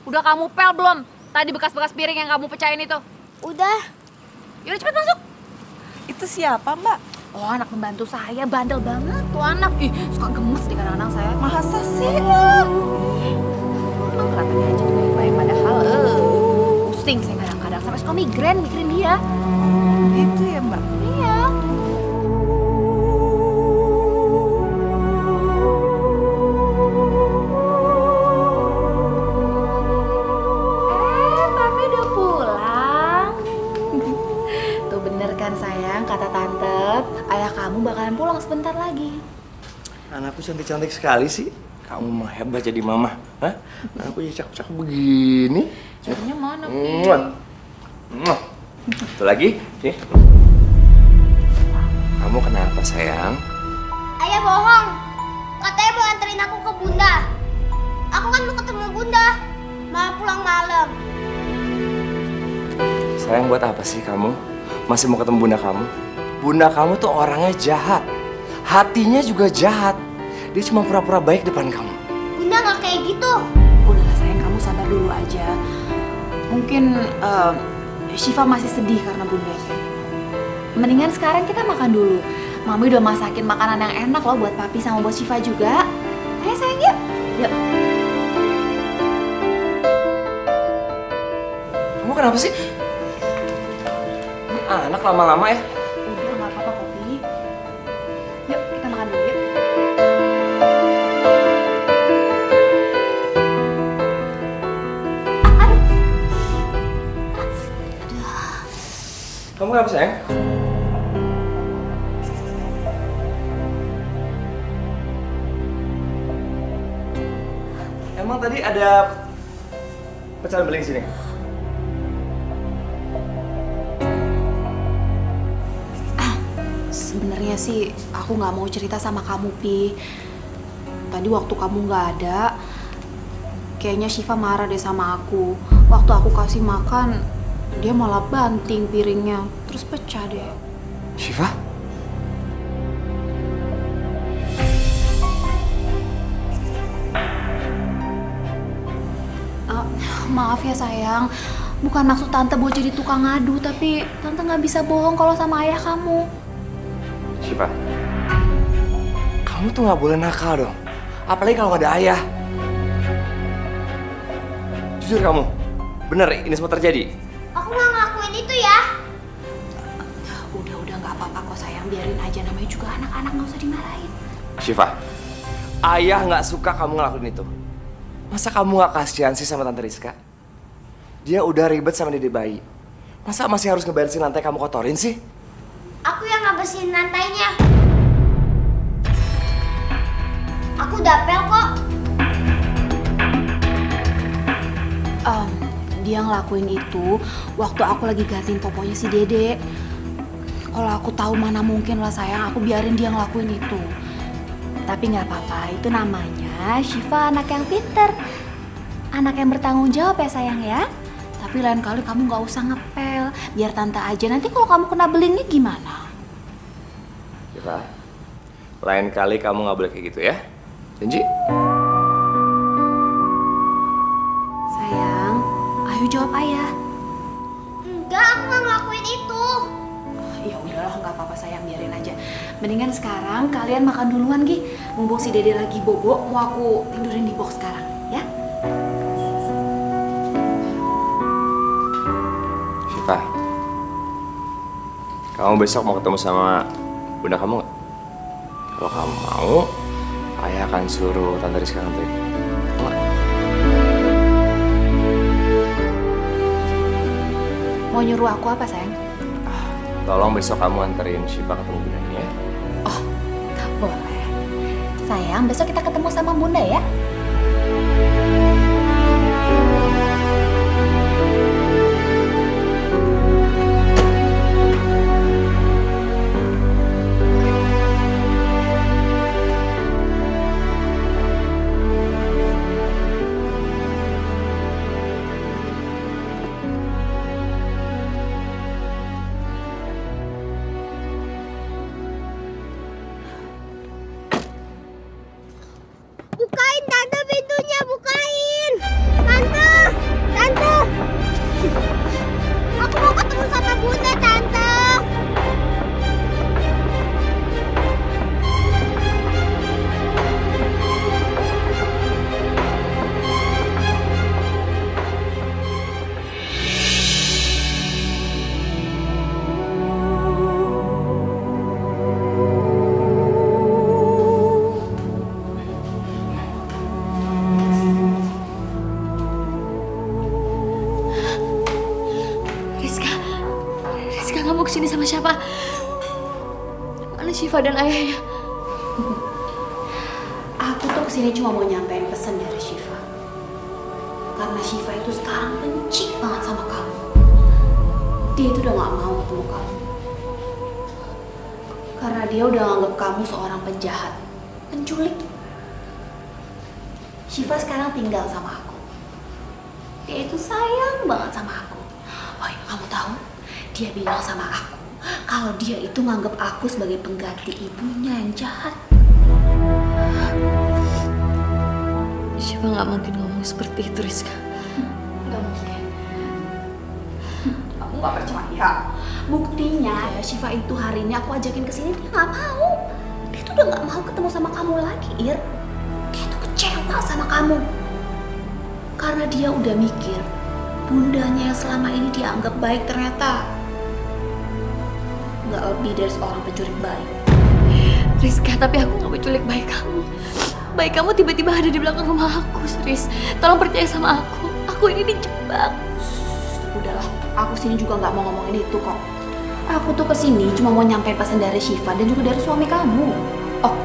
Udah kamu pel belum? Tadi bekas-bekas piring yang kamu pecahin itu. Udah. Yaudah cepet masuk. Itu siapa, Mbak? Oh, anak pembantu saya, bandel banget tuh anak. Ih, suka gemes di kadang-kadang saya. Masa sih? Emang kelihatannya aja tuh baik-baik padahal pusing saya kadang-kadang sampai suka migrain mikirin dia. Itu ya, Mbak? Iya. Papi udah pulang. Tuh bener kan sayang, kata Tante, ayah kamu bakalan pulang sebentar lagi. Anakku cantik-cantik sekali sih. Kamu mah hebat jadi mama. Hah? Anakku ya cakep-cakep begini. Jadinya mana, Satu lagi, nih. Kamu kenapa sayang? Ayah bohong. Katanya mau anterin aku ke Bunda. Aku kan mau ketemu Bunda. Malah pulang malam. Sayang, buat apa sih kamu masih mau ketemu bunda kamu? Bunda kamu tuh orangnya jahat. Hatinya juga jahat. Dia cuma pura-pura baik depan kamu. Bunda nggak kayak gitu. Udahlah sayang, kamu sabar dulu aja. Mungkin Syifa masih sedih karena bundanya. Mendingan sekarang kita makan dulu. Mami udah masakin makanan yang enak loh buat papi sama buat Syifa juga. Ayo sayang, yuk. Yuk. Kamu kenapa sih? Ini anak lama-lama ya. Udah nggak apa-apa Popi. Yuk kita makan dulu yuk. Kamu kenapa sayang? Emang tadi ada pecahan beling sini? Sebenarnya sih aku nggak mau cerita sama kamu, Pi. Tadi waktu kamu nggak ada, kayaknya Syifa marah deh sama aku. Waktu aku kasih makan, dia malah banting piringnya, terus pecah deh. Syifa? Maaf ya sayang, bukan maksud tante buat jadi tukang ngadu, tapi tante nggak bisa bohong kalau sama ayah kamu. Syifa, kamu tuh nggak boleh nakal dong. Apalagi kalau nggak ada ayah. Jujur kamu, bener ini semua terjadi? Aku nggak ngelakuin itu ya. Udah nggak apa-apa kok sayang, biarin aja, namanya juga anak-anak, nggak usah dimarahin. Syifa, ayah nggak suka kamu ngelakuin itu. Masa kamu nggak kasihan sih sama Tante Rizka? Dia udah ribet sama Dede bayi. Masa masih harus ngebersihin lantai kamu kotorin sih? Aku yang ngabersihin lantainya. Aku dapel kok. Dia ngelakuin itu waktu aku lagi gantiin poponya si Dede. Kalau aku tahu mana mungkin lah sayang, aku biarin dia ngelakuin itu. Tapi nggak apa-apa, itu namanya Syifa anak yang pinter. Anak yang bertanggung jawab ya sayang ya. Tapi lain kali kamu nggak usah ngepel, biar tante aja. Nanti kalau kamu kena belingnya gimana? Syifa, lain kali kamu nggak boleh kayak gitu ya. Janji? Sayang, ayo jawab ayah. Enggak, aku nggak ngelakuin itu. Ya udahlah, nggak apa-apa sayang, biarin aja. Mendingan sekarang kalian makan duluan, Gi. Mumpung si Dede lagi bobo, mau aku tidurin di box sekarang, ya? Syifa, kamu besok mau ketemu sama bunda kamu nggak? Kalau kamu mau, ayah akan suruh Tante Rizka nganterin. Mau nggak? Mau nyuruh aku apa sayang? Tolong besok kamu anterin Syifa ketemu bundanya ya. Boleh. Sayang, besok kita ketemu sama bunda ya? Bukain tante pintunya, bukain. Tante, tante. Aku mau ketemu sama bunda tante. Rizka nggak mau kesini sama siapa? Mana Syifa dan ayahnya? Aku tuh kesini cuma mau nyampein pesan dari Syifa. Karena Syifa itu sekarang benci banget sama kamu. Dia itu udah gak mau ketemu kamu. Karena dia udah nganggap kamu seorang penjahat, penculik. Syifa sekarang tinggal sama aku. Dia itu sayang banget sama aku. Oh iya, kamu tahu? Dia bilang sama aku kalau dia itu nganggap aku sebagai pengganti ibunya yang jahat. Syifa nggak mungkin ngomong seperti itu, Rizka. Gak mungkin. Kamu gak percaya? Buktinya ya, Syifa itu hari ini aku ajakin kesini, dia gak mau. Dia tuh udah gak mau ketemu sama kamu lagi, Ir. Dia tuh kecewa sama kamu. Karena dia udah mikir bundanya yang selama ini dia anggap baik ternyata gak lebih dari seorang pencuri bayi. Rizka, tapi aku gak menculik bayi kamu. Bayi kamu tiba-tiba ada di belakang rumah aku, Riz. Tolong percaya sama aku. Aku ini dijebak. Udahlah, aku sini juga nggak mau ngomongin itu kok. Aku tuh kesini cuma mau nyampein pesan dari Syifa dan juga dari suami kamu. Oh,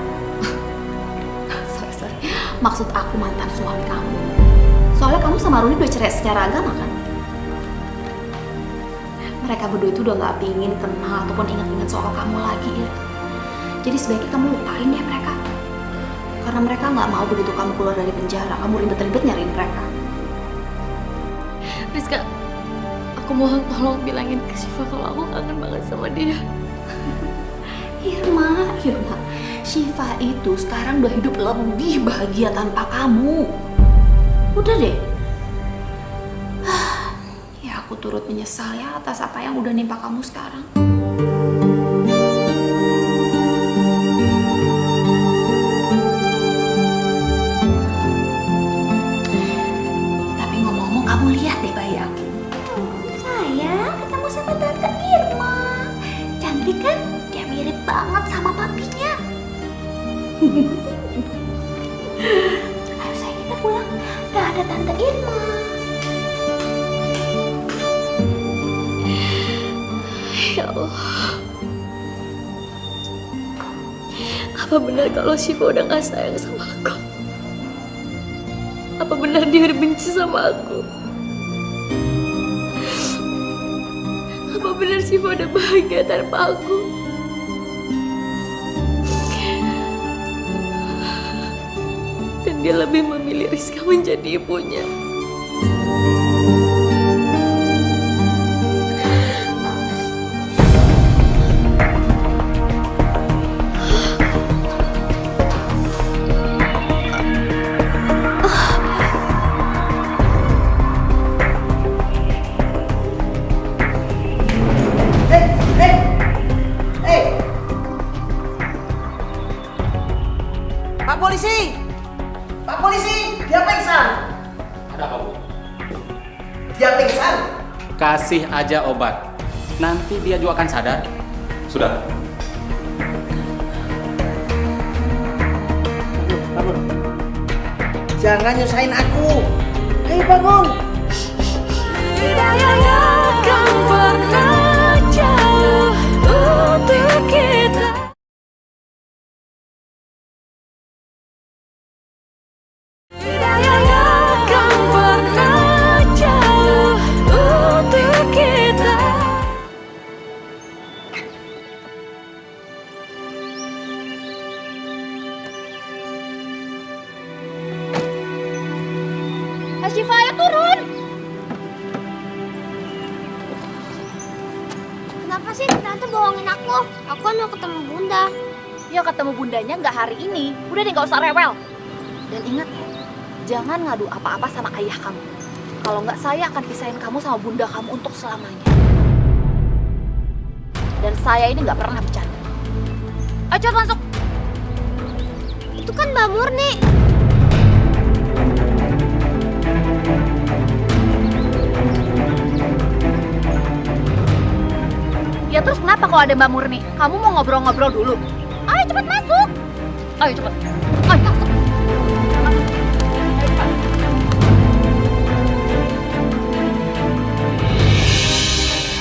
sorry. Maksud aku mantan suami kamu. Soalnya kamu sama Rudi udah cerai secara agama kan? Mereka berdua itu udah gak pingin kenal ataupun ingat-ingat soal kamu lagi, Ir. Jadi sebaiknya kamu lupain deh mereka. Karena mereka gak mau begitu kamu keluar dari penjara, kamu ribet-ribet nyariin mereka. Rizka, aku mohon tolong bilangin ke Syifa kalau aku kangen banget sama dia. Irma, Syifa itu sekarang udah hidup lebih bahagia tanpa kamu. Udah deh. Ya aku turut menyesal ya atas apa yang udah nimpa kamu sekarang. Tapi ngomong-ngomong, kamu lihat deh bayi aku. Sayang, ketemu sama Tante Irma. Cantik kan? Dia mirip banget sama papinya. Ayo sayang, kita pulang. Gak ada Tante Irma. Ya Allah. Apa benar kalau Syifa udah gak sayang sama aku? Apa benar dia udah benci sama aku? Apa benar Syifa udah bahagia tanpa aku? Dan dia lebih memilih Rizka menjadi ibunya. Pak polisi! Pak polisi! Dia pingsan! Ada apa, Bu? Dia pingsan! Kasih aja obat. Nanti dia juga akan sadar. Sudah. Bangun. Jangan nyusahin aku. Ayo bangun. Tidak yang akan pernah jauh untuk kita. Tidak yang akan pernah jauh untuk kita. Syifa, ayo turun. Kenapa sih Tante bohongin aku? Aku kan mau ketemu Bunda. Ya ketemu bundanya nggak hari ini. Udah deh nggak usah rewel. Dan ingat ya, jangan ngadu apa-apa sama ayah kamu. Kalau nggak saya akan pisahin kamu sama bunda kamu untuk selamanya. Dan saya ini nggak pernah bercanda. Ayo cepet masuk. Itu kan Mbak Murni. Ya terus kenapa kalau ada Mbak Murni? Kamu mau ngobrol-ngobrol dulu? Ayo cepet masuk. Ayo cepet. Ayo masuk.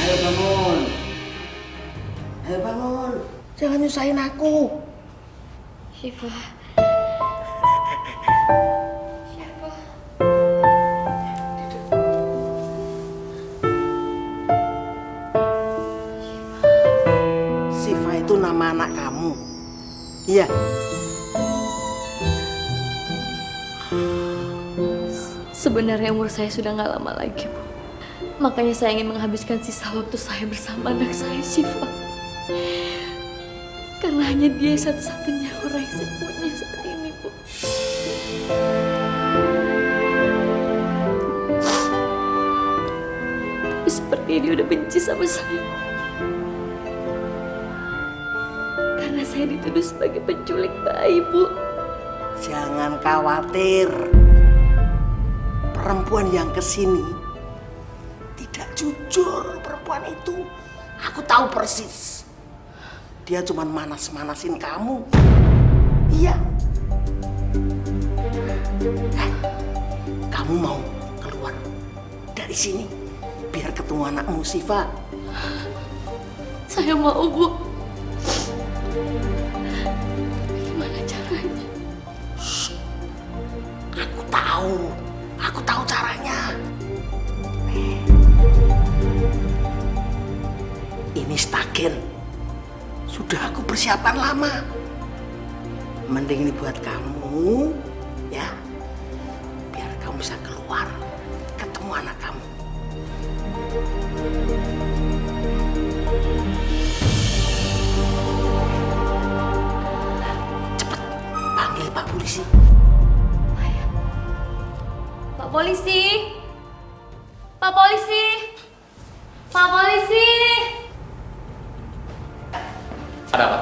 Ayo bangun. Ayo bangun. Jangan nyusahin aku. Syifa. Syifa itu nama anak kamu. Iya. Sebenarnya umur saya sudah nggak lama lagi, Bu. Makanya saya ingin menghabiskan sisa waktu saya bersama anak saya, Syifa. Karena hanya dia satu-satunya orang yang saya punya saat ini, Bu. Tapi seperti dia udah benci sama saya. Karena saya dituduh sebagai penculik bayi, Bu. Jangan khawatir. Perempuan yang kesini tidak jujur perempuan itu. Aku tahu persis. Dia cuma manas-manasin kamu. Iya. Kamu mau keluar dari sini biar ketemu anakmu Syifa. Saya mau, Bu. Gimana caranya? tahu caranya. Ini stagen. Sudah aku persiapan lama. Mending ini buat kamu, ya. Biar kamu bisa keluar, ketemu anak kamu. Cepet, panggil Pak Polisi. Pak Polisi! Pak Polisi! Pak Polisi! Ada apa?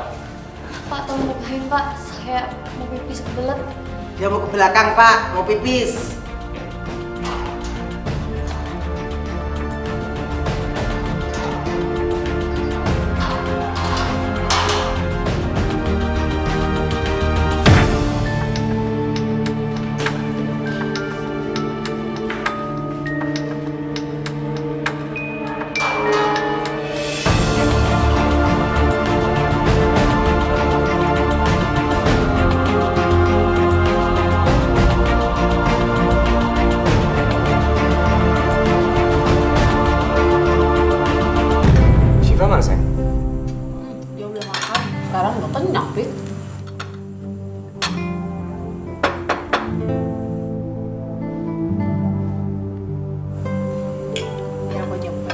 Pak, tolong bukain Pak. Saya mau pipis kebelet. Dia mau ke belakang, Pak. Mau pipis. Syifa mana sayang? Dia udah makan. Sekarang udah kenyang, Pik. Biar aku aja buka.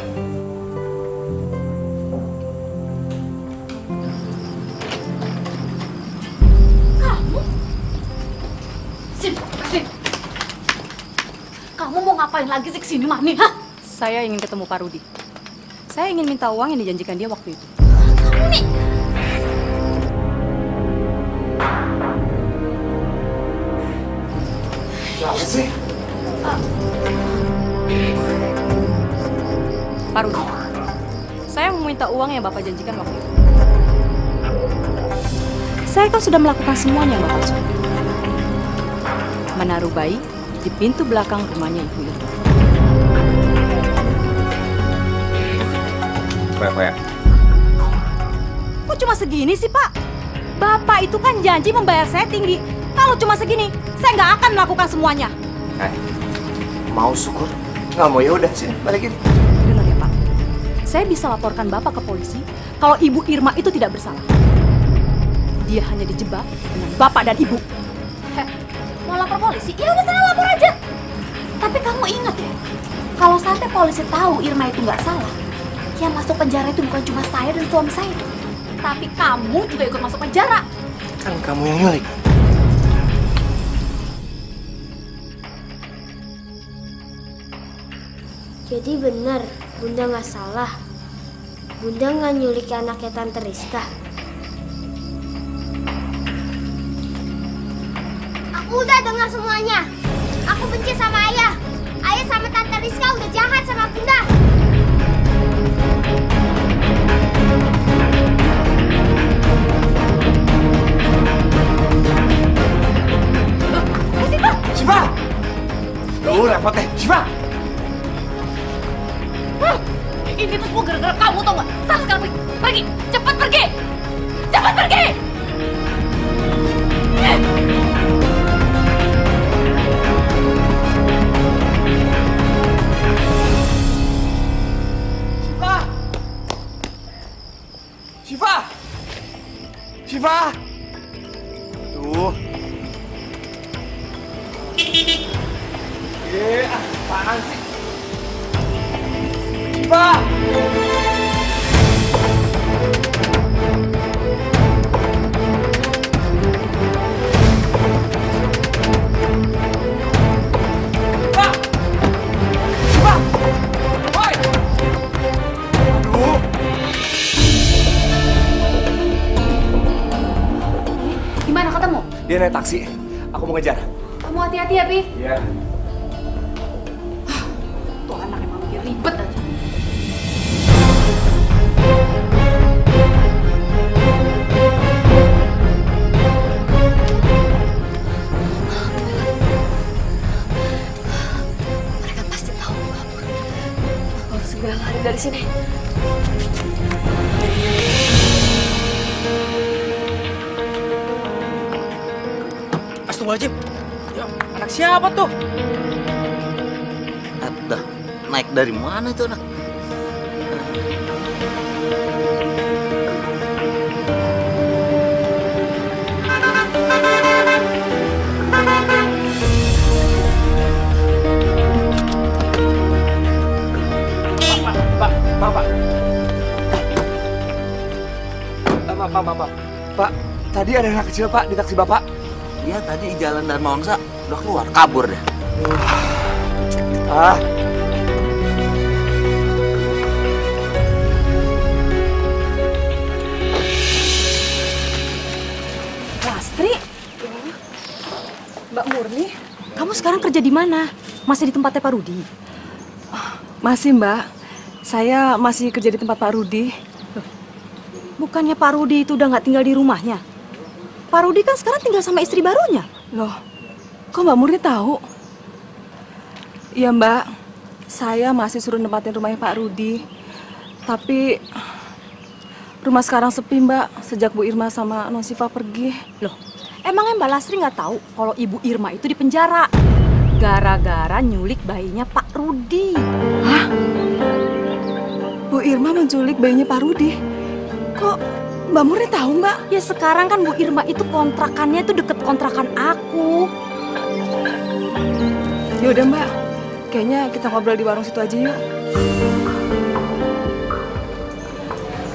Kamu? Sin, Sin. Kamu mau ngapain lagi sih kesini, Mami? Hah? Saya ingin ketemu Pak Rudi. Saya ingin minta uang yang dijanjikan dia waktu itu. Kamu nih. Siapa sih? Pak Rudi, saya mau minta uang yang Bapak janjikan waktu itu. Saya kan sudah melakukan semuanya yang Bapak suruh. Menaruh bayi di pintu belakang rumahnya Ibu Irma. Berapa ya? Kok cuma segini sih, Pak? Bapak itu kan janji membayar saya tinggi. Kalau cuma segini, saya nggak akan melakukan semuanya. Mau syukur? Nggak mau ya udah sini balikin. Dengar ya, Pak. Saya bisa laporkan Bapak ke polisi kalau Ibu Irma itu tidak bersalah. Dia hanya dijebak dengan Bapak dan Ibu. Heh, mau lapor polisi? Ya udah sana lapor aja. Tapi kamu ingat ya, kalau sampai polisi tahu Irma itu nggak salah, yang masuk penjara itu bukan cuma saya dan suami saya, tapi kamu juga ikut masuk penjara. Kan kamu yang nyulik. Jadi benar, Bunda nggak salah. Bunda nggak nyulik anaknya Tante Rizka. Aku udah dengar semuanya. Aku benci sama Ayah. Ayah sama Tante Rizka udah jahat sama Bunda. Syifa! Tuh repot deh, Syifa! Ini tuh semua gara-gara kamu, tau gak? Sana sekarang pergi, pergi, cepat pergi, cepat pergi. Syifa! Syifa! Syifa! Tuh. Apaan sih? Syifa! Gimana ketemu? Dia naik taksi. Aku mau ngejar. Kamu hati-hati ya, Pi. Iya. Tuh anak emang bikin ribet aja. Mereka pasti tahu aku kabur. Aku harus segera lari dari sini. Astagfirullahaladzim. Ya, anak siapa tuh? Buset dah, naik dari mana itu anak? Pak, tadi ada anak kecil Pak di taksi Bapak. Iya tadi di jalan Dharma Wangsa udah keluar, kabur deh. Ah, Lastri, Mbak Murni, kamu sekarang kerja di mana? Masih di tempatnya Pak Rudi? Masih Mbak, saya masih kerja di tempat Pak Rudi. Bukannya Pak Rudi itu udah nggak tinggal di rumahnya? Pak Rudi kan sekarang tinggal sama istri barunya. Loh, kok Mbak Murni tahu? Iya Mbak, saya masih suruh nempatin rumahnya Pak Rudi. Tapi rumah sekarang sepi Mbak, sejak Bu Irma sama Non Siva pergi. Loh, emangnya Mbak Lastri nggak tahu kalau Ibu Irma itu di penjara gara-gara nyulik bayinya Pak Rudi? Hah? Bu Irma menculik bayinya Pak Rudi? Kok Mbak Murni tahu Mbak? Ya sekarang kan Bu Irma itu kontrakannya itu deket kontrakan aku. Yaudah Mbak, kayaknya kita ngobrol di warung situ aja yuk.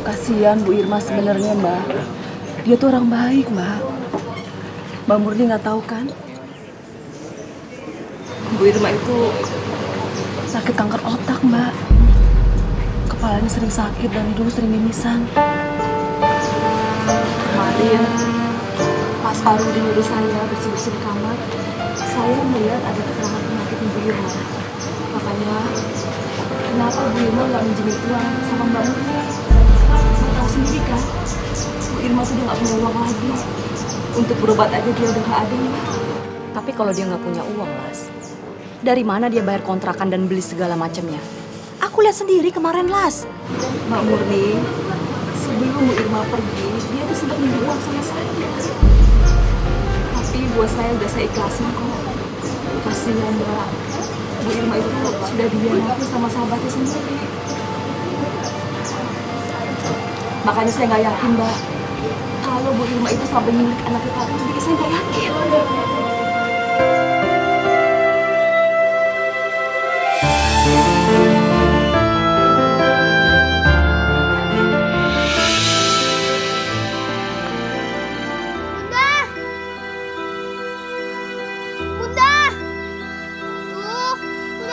Kasihan Bu Irma sebenarnya Mbak. Dia tuh orang baik Mbak. Mbak Murni nggak tahu kan? Bu Irma itu sakit kanker otak Mbak. Kepalanya sering sakit dan hidung sering mimisan. Kemarin pas Pak Rudi nyuruh saya bersih-bersih di kamar, saya melihat ada keterangan penyakit Ibu Irma. Makanya kenapa Bu Irma nggak minjemin uang sama Mbak Murni? Mbak tahu sendiri kan, Bu Irma tuh udah nggak punya uang lagi. Untuk berobat aja dia udah nggak ada Mbak. Tapi kalau dia nggak punya uang, Las, dari mana dia bayar kontrakan dan beli segala macamnya? Aku lihat sendiri kemarin, Las. Mbak Murni, sebelum Bu Irma pergi, dia tuh sempat minjem uang sama saya. Tapi buat saya udah saya ikhlasin kok. Kasihan Mbak, Bu Irma itu sudah dihianati sama sahabatnya sendiri. Makanya saya nggak yakin Mbak, kalau Bu Irma itu sampai milik anak kita itu, saya nggak yakin.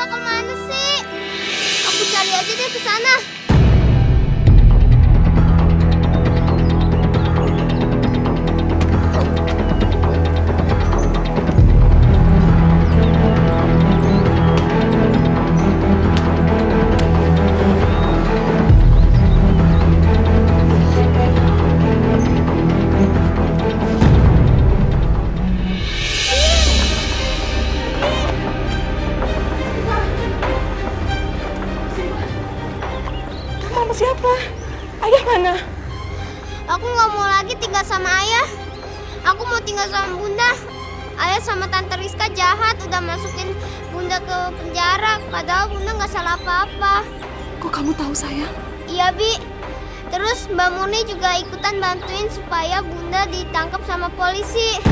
Kemana sih? Aku cari aja deh ke sana. Siapa? Ayah mana? Aku nggak mau lagi tinggal sama ayah. Aku mau tinggal sama bunda. Ayah sama tante Rizka jahat, udah masukin bunda ke penjara. Padahal bunda nggak salah apa-apa. Kok kamu tahu sayang? Iya Bi. Terus Mbak Murni juga ikutan bantuin supaya bunda ditangkap sama polisi.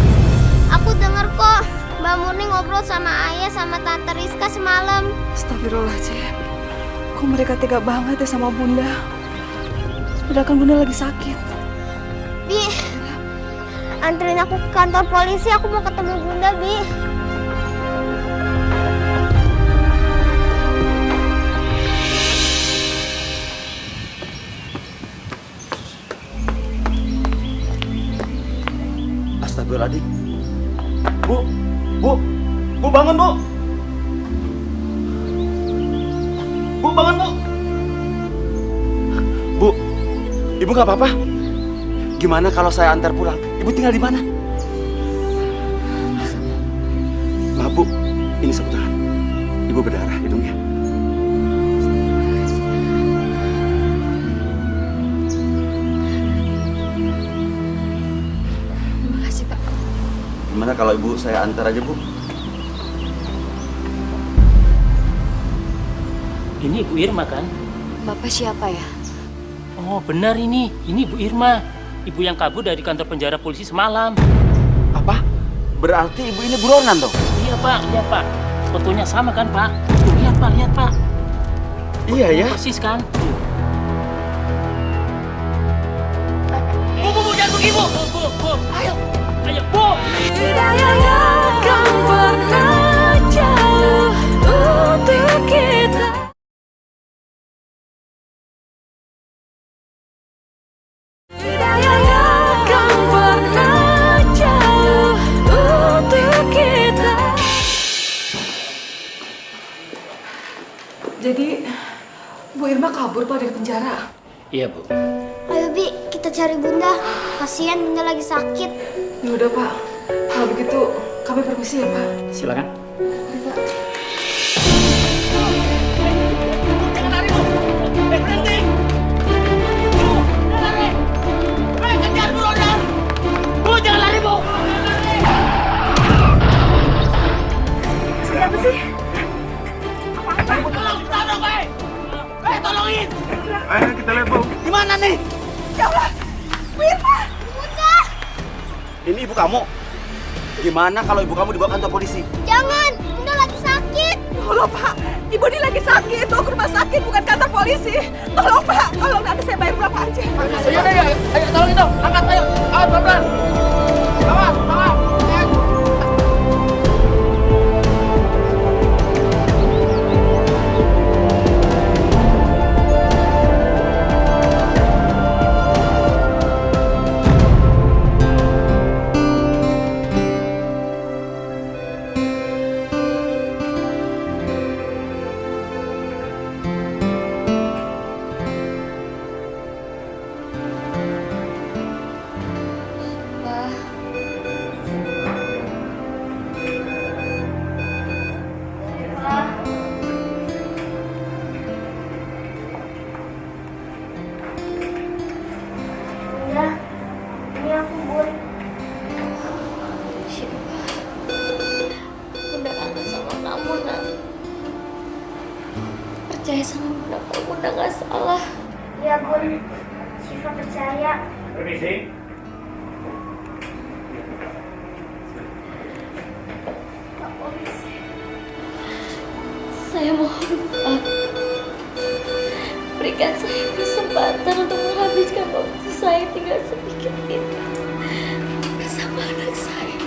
Aku denger kok Mbak Murni ngobrol sama ayah sama tante Rizka semalam. Astagfirullahaladzim. Kok mereka tega banget ya sama bunda? Sedangkan bunda lagi sakit. Bi, anterin aku ke kantor polisi. Aku mau ketemu bunda, Bi. Astagfirullahaladzim. Bu bangun Bu. Bu, bangun, Bu. Bu, Ibu nggak apa-apa? Gimana kalau saya antar pulang? Ibu tinggal di mana? Maaf, Bu. Ini sapu tangan. Ibu berdarah hidungnya. Terima kasih, Pak. Gimana kalau Ibu saya antar aja, Bu? Ini Bu Irma kan? Bapak siapa ya? Oh benar ini Bu Irma. Ibu yang kabur dari kantor penjara polisi semalam. Apa? Berarti ibu ini buronan dong? Iya Pak. Fotonya sama kan Pak? Tuh, lihat Pak. Iya ya? Persis kan? Bu, jangan pergi Bu. Ayo, Bu. Tidak akan pernah jauh untuk kita. Tidak akan pernah jauh untuk kita. Jadi, Bu Irma kabur Pak dari penjara. Iya Bu. Ayo Bi, kita cari Bunda. Kasihan Bunda lagi sakit. Ya udah Pak, kalau begitu kami permisi ya Pak. Silakan. Mari, Pak. Jangan lari Bu. Berhenti. Jangan lari. Kejar buronan. Bu, jangan lari Bu. Siapa sih? Tolong, dong, tolongin. Ayo kita lihat, Bu. Gimana nih? Ya Allah, Bu Irma! Bunda! Ini ibu kamu. Gimana kalau ibu kamu dibawa kantor polisi? Jangan! Bunda lagi sakit! Tolong Pak, Ibu ini lagi sakit. Bawa ke rumah sakit, bukan kantor polisi. Tolong Pak, tolong nanti saya bayar berapa aja. Ayo, tolongin dong. Angkat, ayo. Ayo, pelan-pelan. Bawa. Bunda, ini aku Bun. Bunda kangen sama kamu, Nak. Percaya sama Bunda kalau Bunda gak salah. Ya Bun, Syifa percaya. Permisi. Pak Polisi, saya mohon Pak, berikan saya kesempatan untuk menghabiskan waktu saya tinggal sedikit ini bersama anak saya.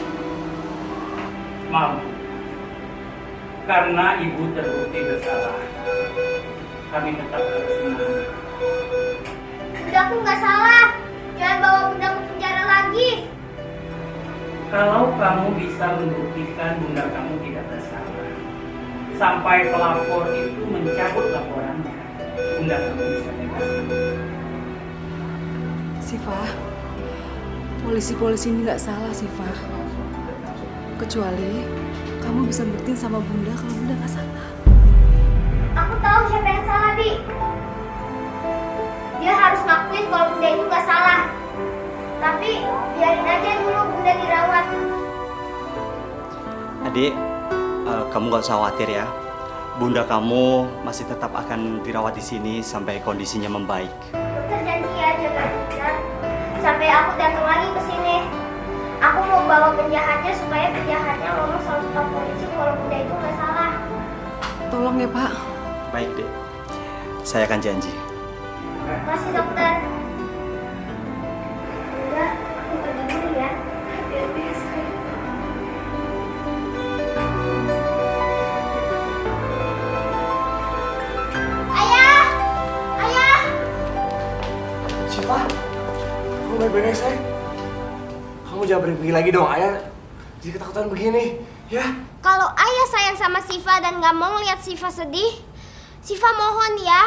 Maaf, karena ibu terbukti bersalah, kami tetap harus menahan. Bunda aku nggak salah. Jangan bawa Bunda ke penjara lagi. Kalau kamu bisa membuktikan bunda kamu tidak bersalah, sampai pelapor itu mencabut laporannya, bunda kamu bisa bebas. Syifa, polisi-polisi ini nggak salah Syifa. Kecuali kamu bisa buktiin sama Bunda kalau Bunda nggak salah. Aku tahu siapa yang salah, Bi. Dia harus ngakuin kalau Bunda itu nggak salah. Tapi biarin aja dulu Bunda dirawat. Adik, kamu gak usah khawatir ya. Bunda kamu masih tetap akan dirawat di sini sampai kondisinya membaik. Dokter janji ya jaga Bunda sampai aku datang lagi ke sini. Aku mau bawa penjahatnya supaya penjahatnya ngomong sama staf polisi kalau Bunda itu nggak salah. Tolong ya Pak. Baik deh, saya akan janji. Makasih dokter. Bunda, aku pergi dulu ya. Hati-hati sayang. Ayah! Ayah! Syifa, kamu baik-baik sayang? Kamu jangan pergi lagi dong, ayah jadi ketakutan begini, ya? Kalau ayah sayang sama Syifa dan nggak mau ngeliat Syifa sedih, Syifa mohon ya,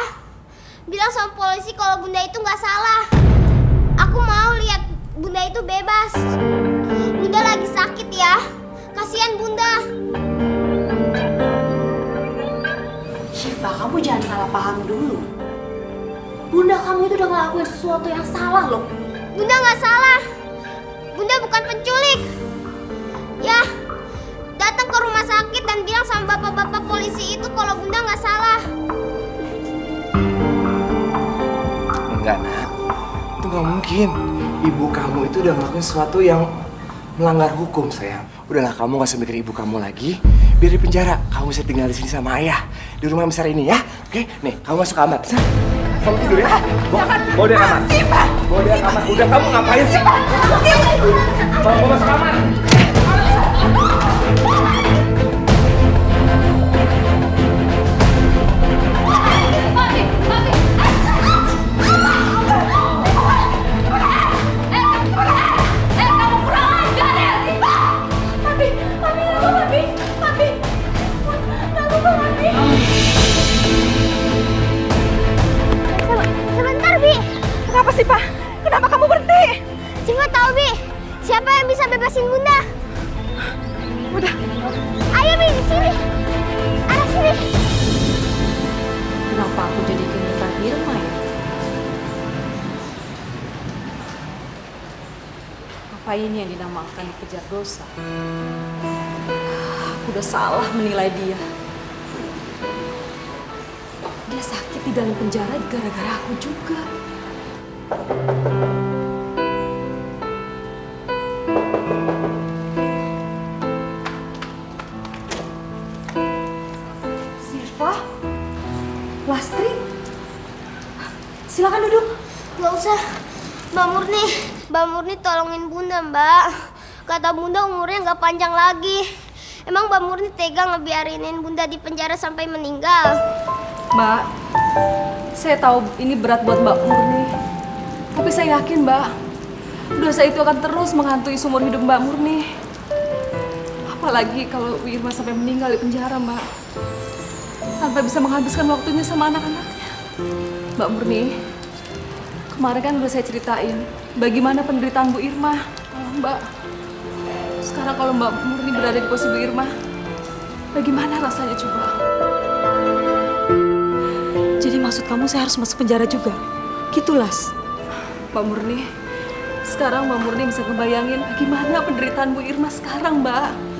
bilang sama polisi kalau Bunda itu nggak salah. Aku mau lihat Bunda itu bebas. Bunda lagi sakit ya, kasihan Bunda. Syifa, kamu jangan salah paham dulu. Bunda kamu itu udah ngelakuin sesuatu yang salah loh. Bunda nggak salah. Bunda bukan penculik. Ya, datang ke rumah sakit dan bilang sama bapak-bapak polisi itu kalau Bunda nggak salah. Enggak, nak. Itu nggak mungkin. Ibu kamu itu udah ngelakuin sesuatu yang melanggar hukum, sayang. Udahlah, kamu nggak usah mikir ibu kamu lagi. Biar di penjara, kamu bisa tinggal di sini sama ayah. Di rumah yang besar ini ya. Oke, nih, kamu masuk kamar. Bisa? Kamu tidur ya. Bawa dia kamar. Bawa dia kamar. Udah, kamu ngapain sih? Bawa masuk kamar. Sebentar, Bi. Kenapa sih, Pak? Kenapa kamu berhenti? Siva tahu, Bi. Siapa yang bisa bebasin Bunda? Udah. Ayo, Bi, di sini. Arah sini. Kenapa aku jadi keingetan Irma ya? Apa ini yang dinamakan dikejar dosa? Aku udah salah menilai dia. Dia sakit di dalam penjara gara-gara aku juga. Syifa? Lastri? Silakan duduk. Nggak usah. Mbak Murni tolongin Bunda, Mbak. Kata Bunda umurnya nggak panjang lagi. Emang Mbak Murni tega ngebiarinin Bunda di penjara sampai meninggal? Mbak, saya tahu ini berat buat Mbak Murni. Tapi saya yakin, Mbak, dosa itu akan terus menghantui seumur hidup Mbak Murni. Apalagi kalau Irma sampai meninggal di penjara, Mbak. Tanpa bisa menghabiskan waktunya sama anak-anaknya. Mbak Murni, kemarin kan udah saya ceritain bagaimana penderitaan Bu Irma. Tolong, Mbak. Sekarang kalau Mbak Murni berada di posisi Bu Irma, bagaimana rasanya coba? Jadi maksud kamu saya harus masuk penjara juga? Gitu, Las? Mbak Murni, sekarang Mbak Murni bisa ngebayangin bagaimana penderitaan Bu Irma sekarang, Mbak.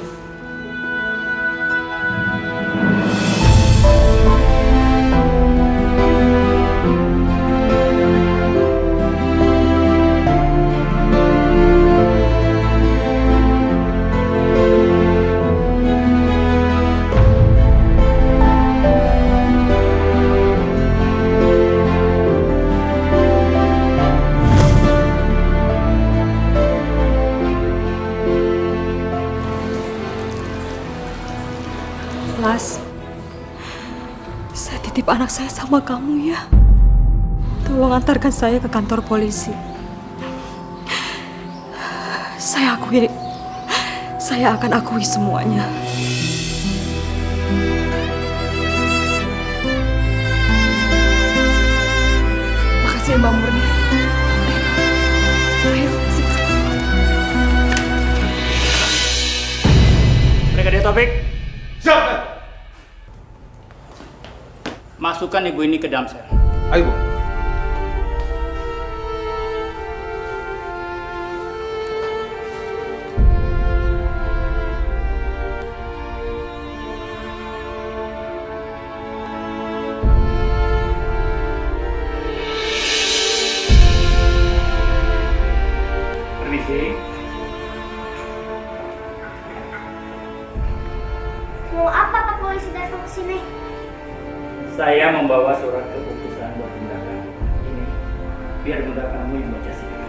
Las, saya titip anak saya sama kamu ya. Tolong antarkan saya ke kantor polisi. Saya akan akui semuanya. Makasih ya, Mbak Murni. Ayo, Brigadir Taufik, Siap, Dan. masukkan ibu ini ke dalam sel. Ayo, Bu. Permisi. Mau apa Pak polisi datang ke sini? Saya membawa surat keputusan buat Bunda kamu. Ini biar Bunda kamu yang baca sendiri.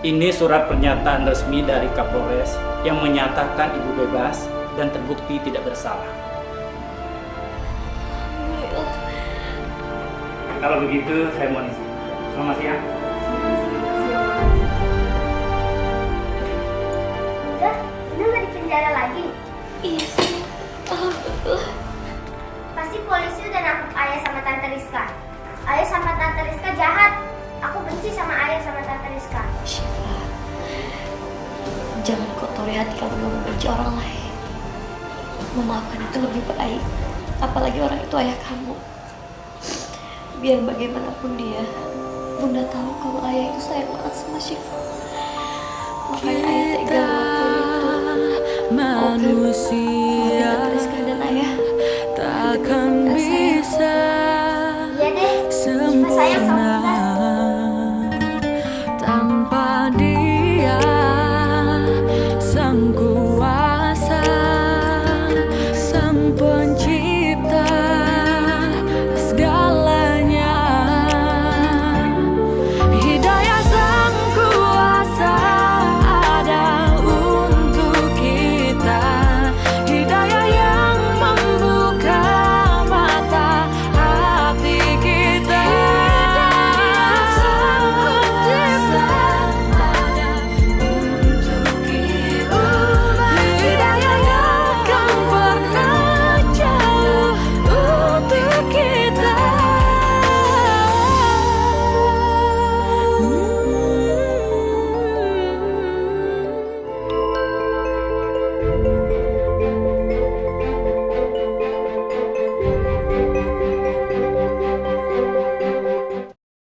Ini surat pernyataan resmi dari Kapolres yang menyatakan ibu bebas dan terbukti tidak bersalah. Kalau begitu, saya mohon izin. Selamat siang. Udah, Bunda nggak di penjara lagi? Iya sih. Alhamdulillah. Pasti polisi udah nangkep Ayah sama Tante Rizka. Ayah sama Tante Rizka jahat. Aku benci sama Ayah sama Tante Rizka. Syifa, jangan kotori hati kamu dengan membenci orang lain. Memaafkan itu lebih baik. Apalagi orang itu ayah kamu. Biar bagaimanapun dia Bunda tahu kalau ayah itu sayang banget sama Syifa. Makanya ayah tega ngelakuin itu. Manusia Rizka dan takkan bisa Iya deh, Syifa sayang sama